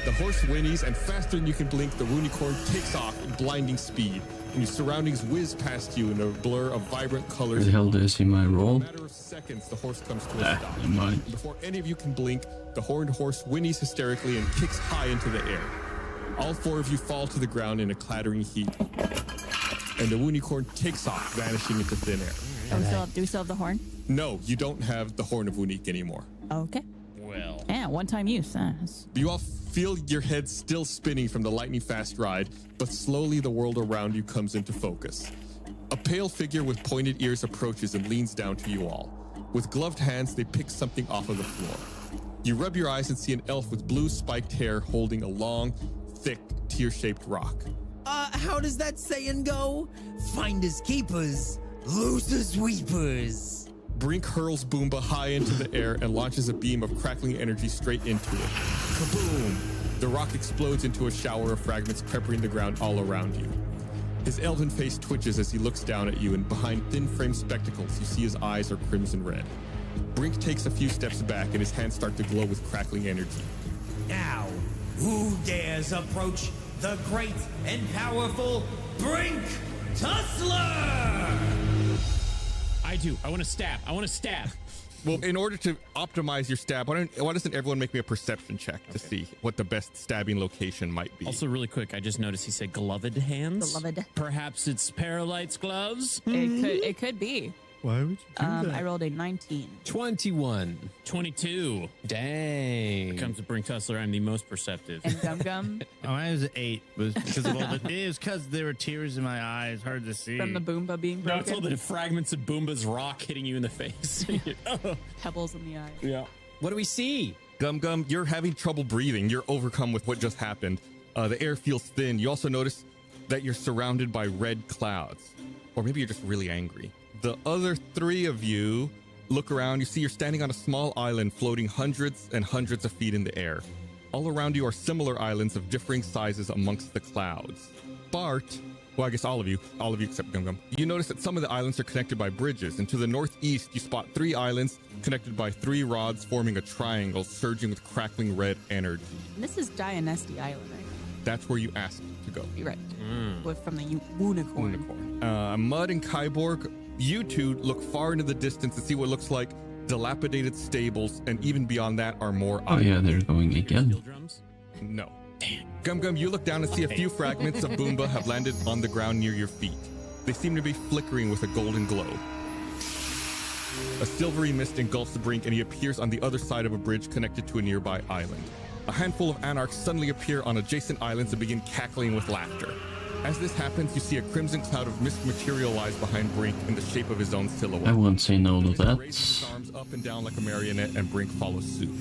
The horse whinnies, and faster than you can blink, the unicorn takes off in blinding speed, and your surroundings whiz past you in a blur of vibrant colors. Where the hell do I see my roll? In a matter of seconds, the horse comes to a stop. Never mind. Before any of you can blink, the horned horse whinnies hysterically and kicks high into the air. All four of you fall to the ground in a clattering heap, and the unicorn takes off, vanishing into thin air. Do we still have the horn? No, you don't have the horn of Wunique anymore. Okay. Well. Yeah, one-time use. You all feel your head still spinning from the lightning fast ride, but slowly the world around you comes into focus. A pale figure with pointed ears approaches and leans down to you all. With gloved hands, they pick something off of the floor. You rub your eyes and see an elf with blue spiked hair holding a long, thick, tear-shaped rock. How does that saying go? Finders keepers, losers weepers. Brink hurls Boomba high into the air and launches a beam of crackling energy straight into it. Kaboom! The rock explodes into a shower of fragments peppering the ground all around you. His elven face twitches as he looks down at you, and behind thin-framed spectacles, you see his eyes are crimson red. Brink takes a few steps back, and his hands start to glow with crackling energy. Now, who dares approach the great and powerful Brink Tussler? I do. I want to stab. Well, in order to optimize your stab, why doesn't everyone make me a perception check to see what the best stabbing location might be? Also, really quick, I just noticed he said gloved hands. Gloved. Perhaps it's Paralyte's gloves? It could be. Why would you do that? I rolled a 19. 21. 22. Dang. Comes to Brink Tussler, I'm the most perceptive. And Gum Gum Oh, I was 8. It was because of all the. It was because there were tears in my eyes, hard to see. from the Boomba being No, broken. it's all the fragments of Boomba's rock hitting you in the face. Pebbles in the eye. Yeah. What do we see? Gum Gum, you're having trouble breathing. You're overcome with what just happened. The air feels thin. You also notice that you're surrounded by red clouds. Or maybe you're just really angry. The other three of you look around. You see you're standing on a small island floating hundreds and hundreds of feet in the air. All around you are similar islands of differing sizes amongst the clouds. Bart, well, I guess all of you except Gum Gum, you notice that some of the islands are connected by bridges, and to the northeast you spot 3 islands connected by 3 rods forming a triangle surging with crackling red energy. And this is Dianesti Island, right? That's where you asked to go. You're right. With from the unicorn. Mud and Kyborg, you two look far into the distance and see what looks like dilapidated stables, and even beyond that are more Oh yeah, they're going again. Steel drums? No. Gum Gum, you look down and see a few fragments of Boomba have landed on the ground near your feet. They seem to be flickering with a golden glow. A silvery mist engulfs the Brink, and he appears on the other side of a bridge connected to a nearby island. A handful of anarchs suddenly appear on adjacent islands and begin cackling with laughter. As this happens, you see a crimson cloud of mist materialize behind Brink in the shape of his own silhouette. I won't say no to He that. raises his arms up and down like a marionette, and Brink follows suit.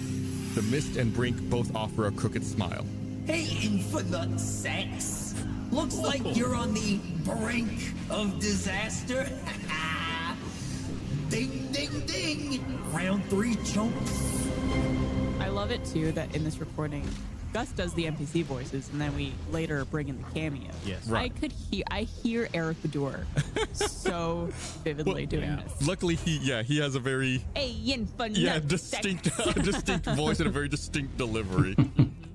The mist and Brink both offer a crooked smile. Hey, infinite sex. Looks like you're on the brink of disaster. Ding, ding, ding. Round 3 chumps. I love it too that in this recording, Gus does the NPC voices, and then we later bring in the cameo. Yes. Right. I hear Eric Bedour so vividly doing this. Luckily, he has a very distinct voice and a very distinct delivery.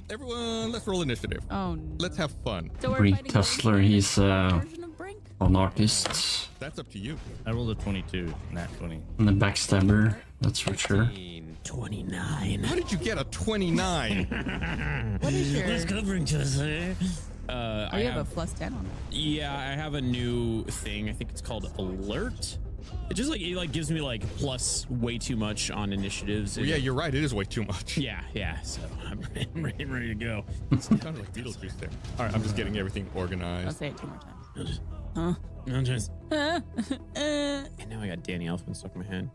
Everyone, let's roll initiative. Oh, no. Let's have fun. So we're Brink fighting Tussler, he's version of Brink? an artist. That's up to you. I rolled a 22, nat 20. And the backstabber, that's for sure. 29. How did you get a 29? What is your... Let's go, Brink Tussler. Oh, you have a plus 10 on it. Yeah, I have a new thing. I think it's called Alert. It just it gives me plus way too much on initiatives. Yeah, you're right. It is way too much. Yeah. So I'm ready to go. It sounded like Beetlejuice there. All right, I'm just getting everything I'll organized. say it 2 more times. And now I got Danny Elfman stuck in my head.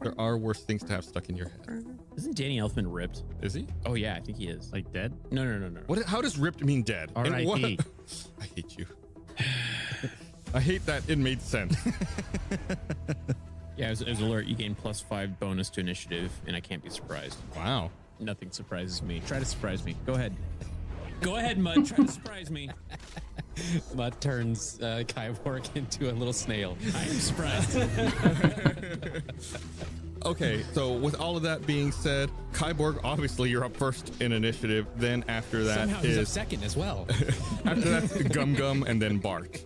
There are worse things to have stuck in your head. Isn't Danny Elfman ripped? Is he? Oh yeah, I think he is. Like dead? No. What? How does ripped mean dead? And R.I.P. what- I hate you. I hate that it made sense. Yeah, as Alert, you gain +5 bonus to initiative, and I can't be surprised. Wow. Nothing surprises me. Try to surprise me. Go ahead. Go ahead, Mud. Try to surprise me. Mud turns Kyborg into a little snail. I am surprised. Okay, so with all of that being said, Kyborg, obviously you're up first in initiative. Then after that Somehow he's up second as well. After that's Gum Gum and then Bart.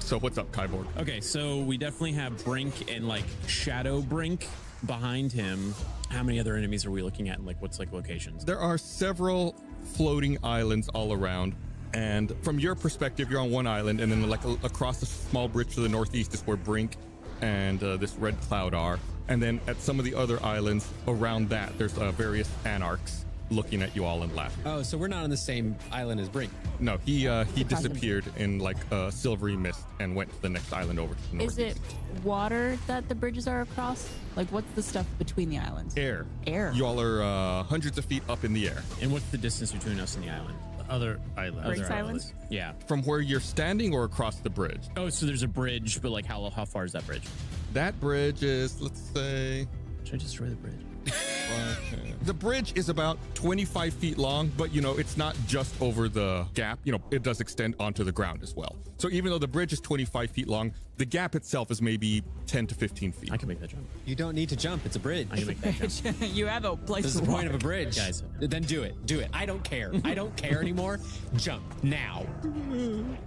So what's up, Kyborg? Okay, so we definitely have Brink and Shadow Brink behind him. How many other enemies are we looking at? And what's locations? There are several floating islands all around. And from your perspective, you're on one island, and then across the small bridge to the northeast is where Brink and this red cloud are. And then at some of the other islands around that, there's various anarchs looking at you all and laughing. Oh, so we're not on the same island as Brink. No, he disappeared in a silvery mist and went to the next island over to the northeast. Is it water that the bridges are across? What's the stuff between the islands? Air. Air. Y'all are hundreds of feet up in the air. And what's the distance between us and the island? Other island. Brink's Island? Yeah. From where you're standing or across the bridge? Oh, so there's a bridge, but how far is that bridge? That bridge is, let's say... Should I destroy the bridge? The bridge is about 25 feet long, but it's not just over the gap. It does extend onto the ground as well. So even though the bridge is 25 feet long, the gap itself is maybe 10 to 15 feet. I can make that jump. You don't need to jump. It's a bridge. I can make that jump. You have a place This is to the point walk. of a bridge. Guys. Then do it. Do it. I don't care. I don't care anymore. Jump now.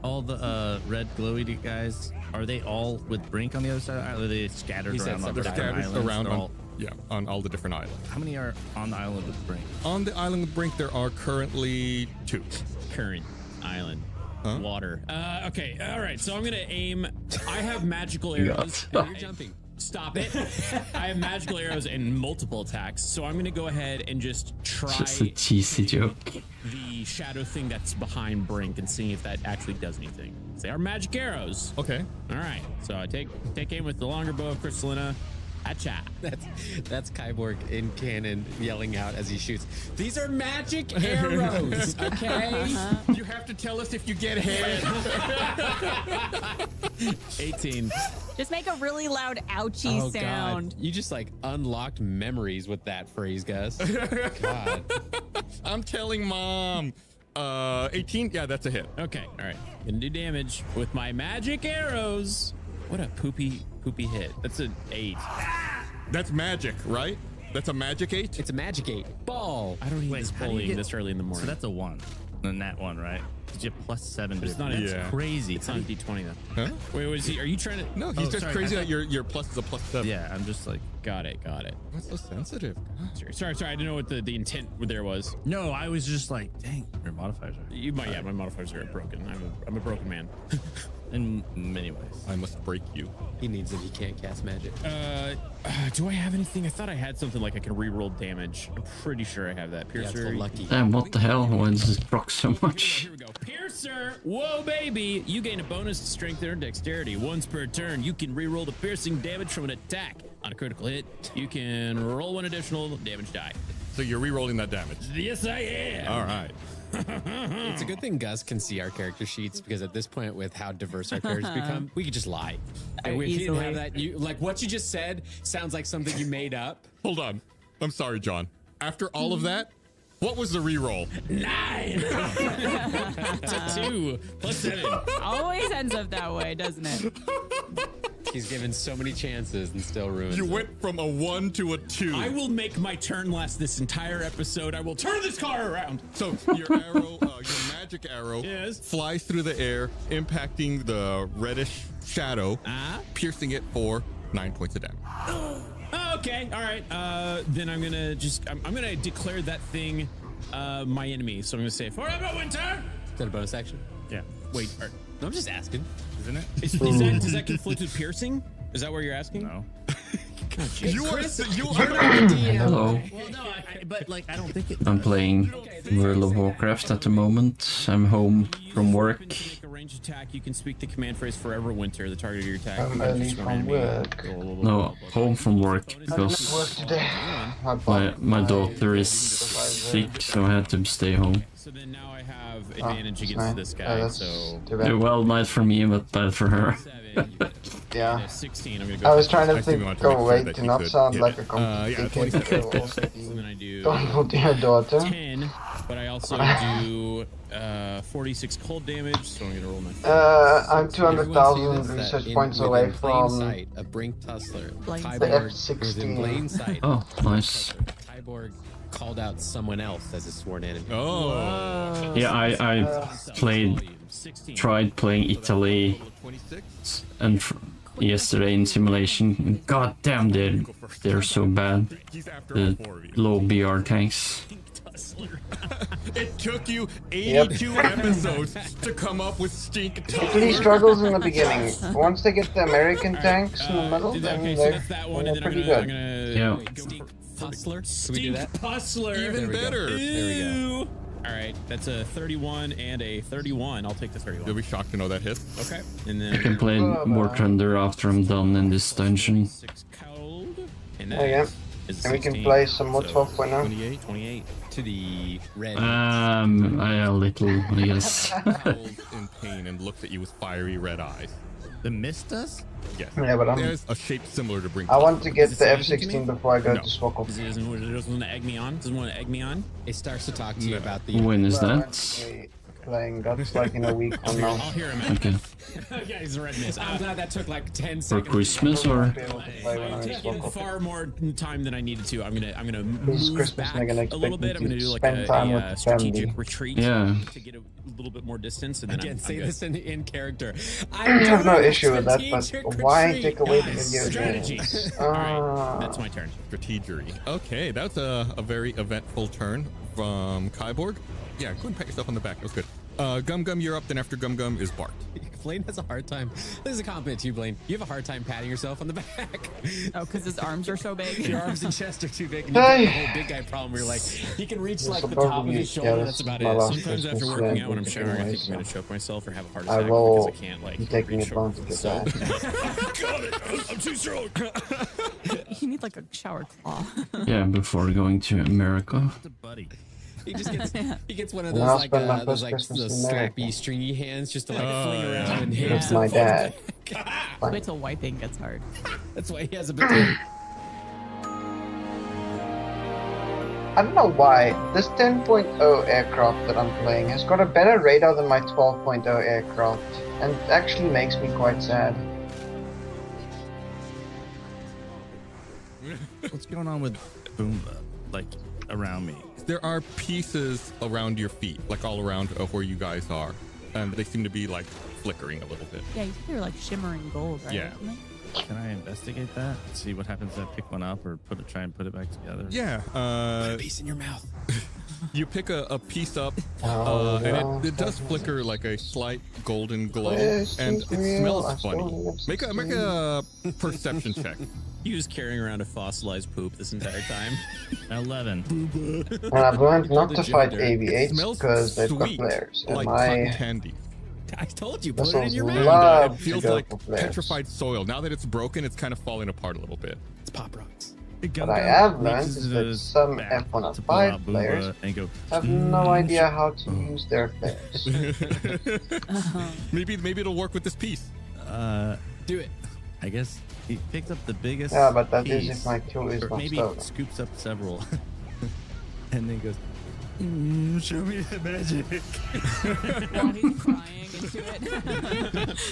All the red glowy guys, are they all with Brink on the other side of the island? Are they scattered He said around on They're different scattered islands? around They're all- on all the different islands. How many are on the island with Brink? On the island with Brink, there are currently 2. Current island. Huh? Water. Okay. All right. So I'm going to aim. I have magical Yeah. arrows. You're jumping. Stop it. I have magical arrows and multiple attacks. So I'm going to go ahead and just try Just a cheesy joke. the shadow thing that's behind Brink and see if that actually does anything. They are magic arrows. Okay. All right. So I take aim with the longer bow of Crystallina. Acha. That's Kyborg in canon yelling out as he shoots. These are magic arrows, okay? You have to tell us if you get hit. 18. Just make a really loud ouchie sound. God. You just unlocked memories with that phrase, Gus. God. I'm telling Mom. 18? Yeah, that's a hit. Okay. All right. Gonna do damage with my magic arrows. What a poopy hit. That's an 8. That's magic, right? That's a magic 8? It's a magic 8. Ball. I don't need this how do you bullying get- this early in the morning. So that's a 1. The nat 1, right? Did you have +7? But it's not a- That's Yeah. crazy. It's not a D20 though. Huh? Wait, was he? Are you trying to? No, he's Oh, just sorry, crazy I that your plus is a +7. Yeah, I'm just Got it. What's so sensitive? Sorry. I didn't know what the intent there was. no, I was just dang, your modifiers are You might. Yeah, my modifiers are broken. I'm a broken man. in many ways. I must break you. He needs it. He can't cast magic. Do I have anything? I thought I had something I can reroll damage. I'm pretty sure I have that. Yeah, it's Piercer. called lucky. Damn, what the hell? Why does it proc so much? Here we go. Piercer. Whoa, baby. You gain a bonus to strength or dexterity. Once per turn, you can reroll the piercing damage from an attack. On a critical hit, you can roll 1 additional damage die. So you're re-rolling that damage. Yes, I am. All right. It's a good thing Gus can see our character sheets because at this point, with how diverse our characters become, we could just lie. And if you didn't have that, like what you just said sounds like something you made up. Hold on. I'm sorry, John. After all of that, what was the re-roll? 9 to 2 plus 7. Always ends up that way, doesn't it? He's given so many chances and still ruins You it. went from a 1 to a 2. I will make my turn last this entire episode. I will turn this car around. So your arrow, your magic arrow, flies through the air, impacting the reddish shadow, piercing it for 9 points of damage. Okay, all right. Then I'm gonna I'm gonna declare that thing my enemy. So I'm gonna say forever winter. Is that a bonus action? Yeah. Wait, No, I'm just asking. Isn't it? Does that conflict with piercing? Is that what you're asking? No. You are Hello. Well, no, but like I don't think it. I'm playing World of Warcraft at the moment. I'm home from work. Make a range attack. You can speak the command phrase "Forever Winter." The target of your attack. I'm early from work. No, home from work I because didn't work today. my daughter is sick, so I had to stay home. So then now I have advantage against this guy. So Yeah, well, nice for me, but bad for her. Yeah. 16. I'm gonna I was trying to I assume you think want to make of a sure way that to you not could sound hit like it. a complete dickhead. So then I do Don't to your daughter. 10, but I also do 46 cold damage. So I'm gonna roll my. I'm 200,000 research points away from sight of Brink Tussler. the Kyborg was in F-16. plain sight. Oh, nice. Kyborg called out someone else as a sworn enemy. Oh. Yeah, I tried playing Italy and yesterday in simulation. God damn, they're so bad. The low BR tanks. It took you 82 episodes to come up with Stink Italy Tussler. struggles in the beginning. Once they get the American tanks in the middle, then Okay, so they're, that's that one, and then I'm pretty gonna, good. Yeah. Tussler? Can we do Stink that? Puzzler. Even There we go. better. There we go. All right, that's a 31 and a 31. I'll take the 31. You'll be shocked to know that hits. Okay, and I then can play War Thunder after I'm done in this dungeon. 6 cold, and Oh, yeah. is And we can 16, play some more so 12.0. 28. To the red. A little, I guess. Cold in pain and looks at you with fiery red eyes. The mist does? Yes. Yeah, but There's a shape similar to Brink. I want to get Does it the say anything to F-16 me? before I go No. to Swokov. Does it doesn't want to egg me on? Doesn't want to egg me on? It starts to talk to you about the. When is Well, that? actually playing that's like in a week from now. I'll hear him out. Okay. Yeah, he's a red mist. I'm glad that took like 10 For seconds. Christmas or? Be able to play when I'm I'm in taking Swokov. far more time than I needed to. I'm gonna This is move Christmas back and they're gonna a little expect bit. me I'm gonna to do like spend time with a the strategic family. retreat Yeah. to get a little bit more distance, and then Again, I'm say good. this in character. I have no issue with that, strategic but why retreat, take away the guys. video Strategy. games? All right, that's my turn. Strategery. Okay, that's a very eventful turn from Kyborg. Yeah, go ahead and pat yourself on the back. That was good. Gum Gum, you're up. Then after Gum Gum is Bart. Blaine has a hard time. This is a compliment to you, Blaine. You have a hard time patting yourself on the back. Oh, because his arms are so big. Your arms and chest are too big. And you got the whole big guy problem where you're like, he can reach like the top of his shoulder. That's about it. Sometimes after working out when I'm showering, I think I'm gonna choke myself or have a heart I attack will because I can't like be taking reach over advantage of so. that. Got it. I'm too strong. You need like a shower claw. Yeah, before going to America. Buddy. He just gets he gets one of And those I'll like spend my those first like Christmas those in America. slappy stringy hands just to like Oh, fling yeah. around and hit With himself. my dad. Wait till wiping gets hard. That's why he has a baton. I don't know why. This 10.0 aircraft that I'm playing has got a better radar than my 12.0 aircraft, and it actually makes me quite sad. What's going on with Boomba? Like around me? There are pieces around your feet, like all around where you guys are, and they seem to be like flickering a little bit. Yeah, you said they were like shimmering gold, right? Yeah. Isn't it? Can I investigate that? See what happens if I pick one up or try and put it back together? Yeah. Piece in your mouth. You pick a piece up, Oh, and it does flicker like a slight golden glow, This and is it real. I smells still funny. live Make a perception check. He was carrying around a fossilized poop this entire time. 11. And I've learned not to Legit fight dirt. It AV8s smells because they've got sweet, flares, and like cotton my candy. I told you, put it in missiles your mouth. love It to feels go like for flares. petrified soil. Now that it's broken, it's kind of falling apart a little bit. It's pop rocks. What I have learned is that some F105 players have no idea how to use their flares. Maybe it'll work with this piece. Do it. I guess he picked up the biggest. Yeah, but that piece, is if my tool is or not maybe stolen. scoops up several, and then goes, "Show me the magic." Johnny's crying into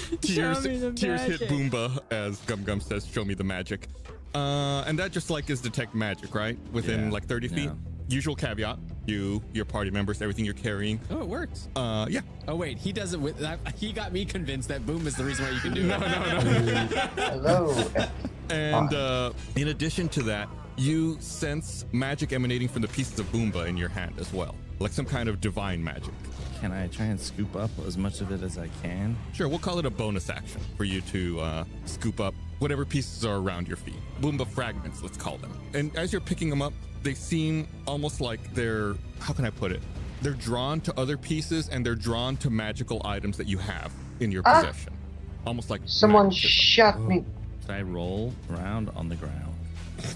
it. Tears me the hit magic. Boomba as Gum Gum says, "Show me the magic." And that just like is detect magic, right? Within Yeah. like 30 feet. Yeah. Usual caveat: you, your party members, everything you're carrying. Oh, it works. Yeah. Oh wait, he does it with. He got me convinced that boom is the reason why you can do it. Hello. And in addition to that, you sense magic emanating from the pieces of Boomba in your hand as well, like some kind of divine magic. Can I try and scoop up as much of it as I can? Sure, we'll call it a bonus action for you to scoop up whatever pieces are around your feet. Boomba fragments, let's call them. And as you're picking them up, they seem almost like they're, how can I put it? They're drawn to other pieces and they're drawn to magical items that you have in your possession. Almost like Someone magnetism. shot me. Should I roll around on the ground?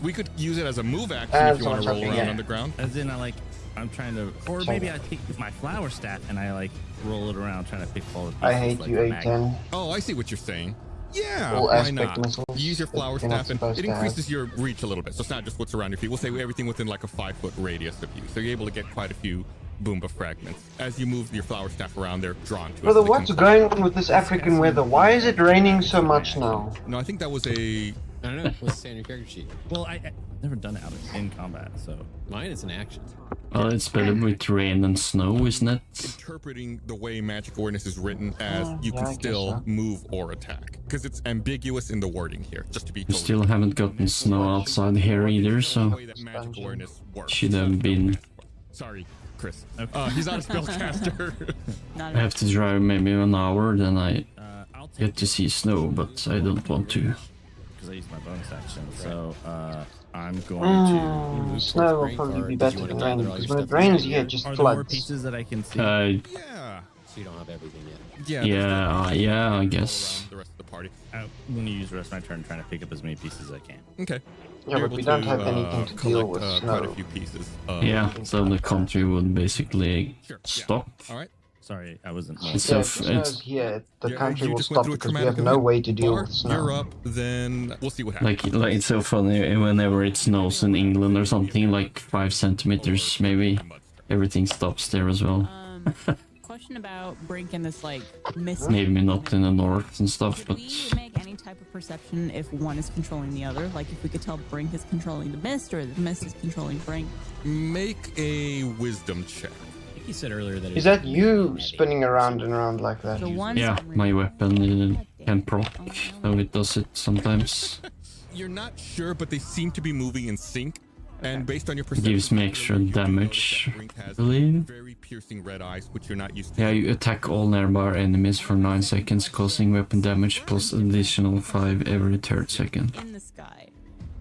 We could use it as a move action if you want to roll someone around shot me, on the ground. As in, I'm trying to, or maybe I take my flower staff and I like roll it around trying to pick all the pieces. I hate like you, a magnet. A10. Oh, I see what you're saying. Yeah, Full why aspect not? missiles Use your that flower you're not staff and supposed it to have. increases your reach a little bit. So it's not just what's around your feet. We'll say everything within like a 5-foot radius of you. So you're able to get quite a few Boomba fragments. As you move your flower staff around, they're drawn to it. Brother, so they what's come going on with this African weather? Why is it raining so much now? No, I think that was a... I don't know. What's the standard character sheet? Well, I've never done it out in combat, so. Mine is an action. Well, it's better with rain and snow, isn't it? interpreting the way magic awareness is written as you yeah, can I guess still so. move or attack. Because it's ambiguous in the wording here, just to be We totally still haven't gotten snow outside here either, the so way that magic awareness works. should have been. Sorry, Chris. He's not a spellcaster. I have to drive maybe an hour, then I get to see snow, but I don't want to. Because I used my bonus action, so I'm going to. Snow will probably be better than rain, because when it rains here, it just Are there more floods. pieces that I can see? Yeah. So you don't have everything yet. Yeah, I guess. The rest of the party. I'm going to use the rest of my turn trying to pick up as many pieces as I can. Okay. Yeah, You're but we able don't have anything to deal collect with quite a snow. few pieces. Yeah, so the country would basically stop. All right. Sorry, I wasn't. It's Yeah, so if it snows here, the Yeah, country you will just went stop through a because we traumatic have no event. way to deal Bar, with snow. You're up, then we'll see what happens. like it's so funny whenever it snows in England or something, like 5 centimeters maybe, everything stops there as well. Question about Brink and this like mist. Maybe not in the north and stuff, but Could we make any type of perception if one is controlling the other? Like if we could tell Brink is controlling the mist or the mist is controlling Brink? Make a wisdom check. I think you said earlier that Is that you spinning around and around like that? The one yeah, my weapon can proc, so it does it sometimes. You're not sure, but they seem to be moving in sync. And based on your It perception, gives me extra damage, I believe. very piercing red eyes, which you're not used to. Yeah, you attack all nearby enemies for 9 seconds, causing weapon damage plus additional 5 every 3rd second. in the sky.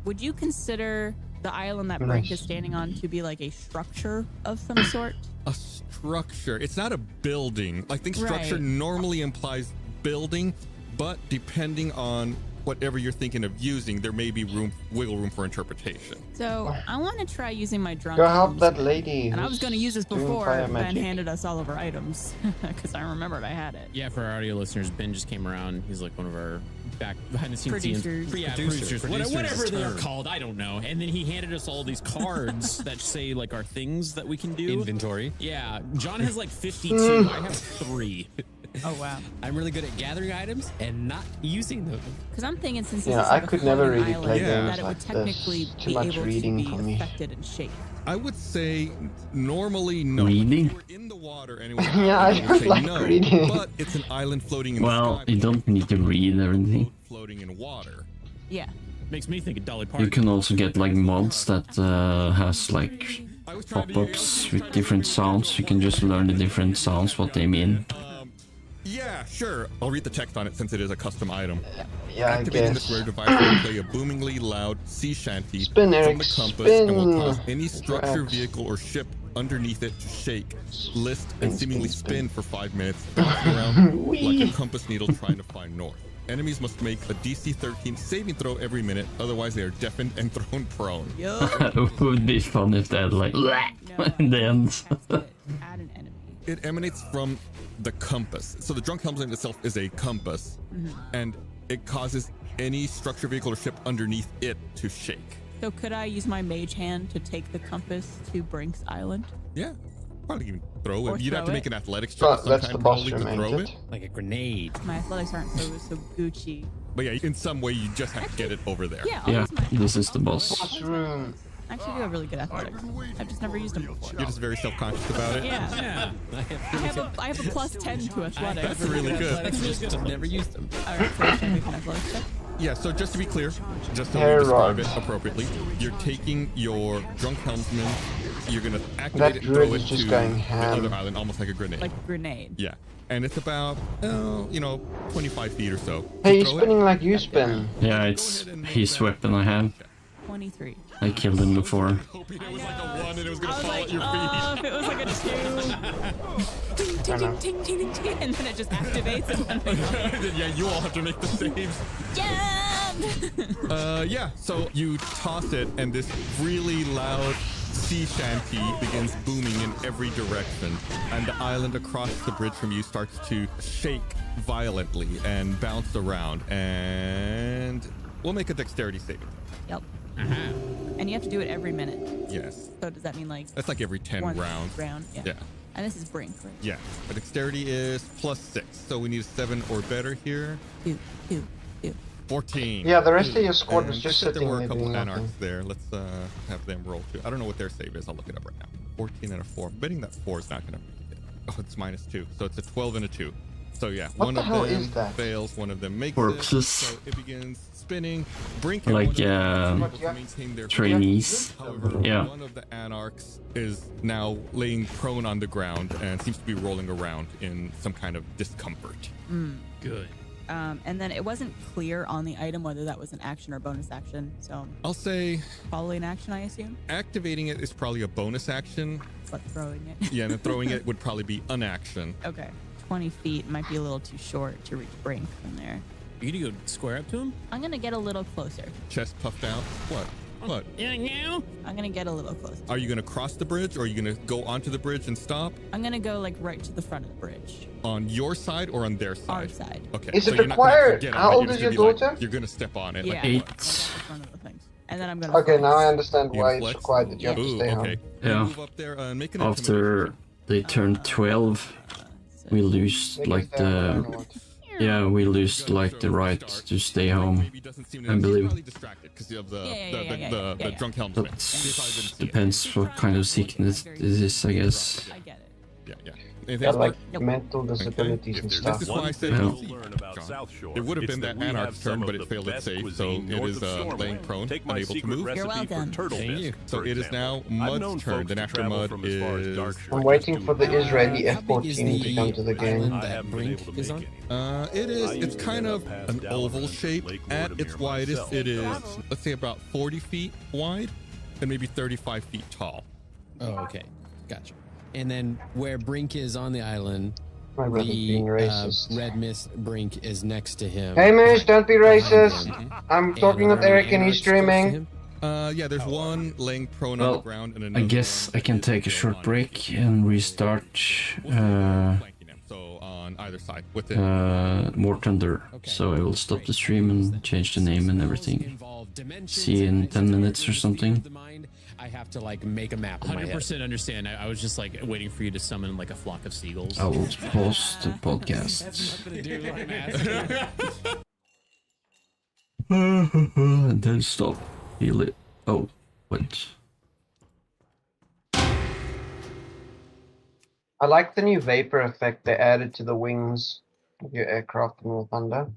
Would you consider the island that Brink is standing on to be like a structure of some sort? A structure. It's not a building. I think structure Right. normally implies building, but depending on whatever you're thinking of using, there may be wiggle room for interpretation. So I want to try using my drunk. Go help items. that lady. And I was who's going to use this doing before fire Ben magic. handed us all of our items because I remembered I had it. Yeah, for our audio listeners, Ben just came around. He's like one of our behind the scenes Producers. producers. Producers Whatever they are term. called, I don't know. And then he handed us all these cards that say like our things that we can do. Inventory. Yeah, John has like 52. I have 3. Oh wow. I'm really good at gathering items and not using them. Because I'm thinking since this Yeah, is I like a could never floating really island, play games that it like would this. technically Too be much able reading to for be me. affected and shaped. I would say normally no. Reading? If you were in the water anyway, Yeah, I would don't say like no, reading. But it's an island floating in Well, the sky. you don't need to read everything. Floating in water. Yeah. Makes me think of Dolly Parton. You can also get like mods that has like pop-ups with different sounds. You can just learn the different sounds, what they mean. Yeah, sure. I'll read the text on it since it is a custom item. Yeah, I Activating guess. this rare device will play a boomingly loud sea shanty Spin, from Eric, the compass and will spin. cause any structure, Rex. vehicle, or ship underneath it to shake, list, and Spin, seemingly spin, spin for 5 minutes, bouncing around like Whee. a compass needle trying to find north. Enemies must make a DC 13 saving throw every minute, otherwise they are deafened and thrown prone. It would be fun if they had like in the end. Add an enemy. It emanates from the compass. So the drunk helmet itself is a compass, and it causes any structure, vehicle, or ship underneath it to shake. So could I use my mage hand to take the compass to Brink's Island? Yeah. Probably even throw Or it. You'd have to throw make it. an athletics check But of some that's kind the boss probably to remains throw it. it. Like a grenade. My athletics aren't so Gucci. But yeah, in some way you just have to get it over there. Yeah, I'll Yeah, use my this is the boss. Boss room. I actually do have really good athletics. I've just never used them before. You're just very self-conscious about it. Yeah. I have a plus 10 to athletics. That's really good. Just never used them. Alright, so should I make an athletics check? Yeah, so just to be clear, just to Hair describe rods. it appropriately, you're taking your drunk helmsman, you're going to That activate it and druid throw is it just to going the ham. other island, almost like a grenade. Like a grenade. Yeah, and it's about, 25 feet or so. Hey, You he's throw it, spinning like you spin. Yeah, it's his weapon I have. 23. I killed him before. hoping it was like a 1 and it was going I to was fall like, at your feet. if it was like a 2. Ting, ting, ting, ting, ting, ting, and then it just activates and then we go. Yeah, you all have to make the saves. Yeah, so you toss it, and this really loud sea shanty begins booming in every direction, and the island across the bridge from you starts to shake violently and bounce around, and we'll make a dexterity saving. Yep. And you have to do it every minute. Yes. So does that mean like That's like every 10 one rounds. round? Yeah. Yeah. And this is Brink, right? Yeah. But dexterity is +6, so we need a 7 or better here. 2. 14. Yeah, the rest of your squad And was just there sitting were there a couple doing anarchs nothing. there. Let's have them roll too. I don't know what their save is. I'll look it up right now. 14 and a 4. I'm betting that 4 is not going to make it. Oh, it's -2. So it's a 12 and a 2. So yeah, What one the of hell them is that? fails, one of them makes Corpses. it. So it begins spinning. Brink and Like, one of them tries to yeah. maintain their trainees. However, Yeah. one of the anarchs is now laying prone on the ground and seems to be rolling around in some kind of discomfort. Good. And then it wasn't clear on the item whether that was an action or bonus action. So I'll say probably an action, I assume. activating it is probably a bonus action. But throwing it. Yeah, and then throwing it would probably be an action. Okay. 20 feet might be a little too short to reach Brink from there. You gonna go square up to him? I'm gonna get a little closer. Chest puffed out. What? What? I'm gonna get a little closer. Are you going to cross the bridge, or are you going to go onto the bridge and stop? I'm gonna go like right to the front of the bridge. On your side or on their side? Our side. Okay. Is it you're not gonna required? get on How it, old you're is just your gonna be like- daughter? you're going to step on it. Yeah. Like, 8. That's one of the things. And then I'm gonna. Okay, now I understand You why flex? it's required that you have to Ooh, stay okay. home. Yeah. Move up there and make an After they turn 12, we lose like the we lose like the right to stay home. I believe. Probably distracted because of the drunk helmsman. That depends what kind of sickness it is, I guess. I get it. Yeah. Yeah, Anything like else? mental disabilities and This stuff. is why I said Well, easy, John. It would have been that anarch's turn, but it failed its save, so it is laying prone, unable to move. You're welcome. Thank you. So it is now Mud's turn, then after Mud is... I'm waiting for the Israeli How big is F-14 to come to the game. island that Brink is on? It's kind of an oval shape. At its widest, it is, let's say, about 40 feet wide and maybe 35 feet tall. Oh, okay. Gotcha. And then where Brink is on the island, My brother's being racist. Red Mist Brink is next to him. Hey Mish, don't be racist. Behind him. I'm talking with another Eric and he's anarch's close to streaming. him. Yeah, there's one laying prone on the Well, ground and I another guess one I can take a short break and restart flanking him. So on either side with it. More Thunder. So I will stop the stream and change the name and everything. See you in 10 minutes or something. I have to like make a map in my head. 100% understand. I was just like waiting for you to summon like a flock of seagulls. I will pause the podcast. And then stop. Heal it. Oh, what? I like the new vapor effect they added to the wings of your aircraft in War Thunder.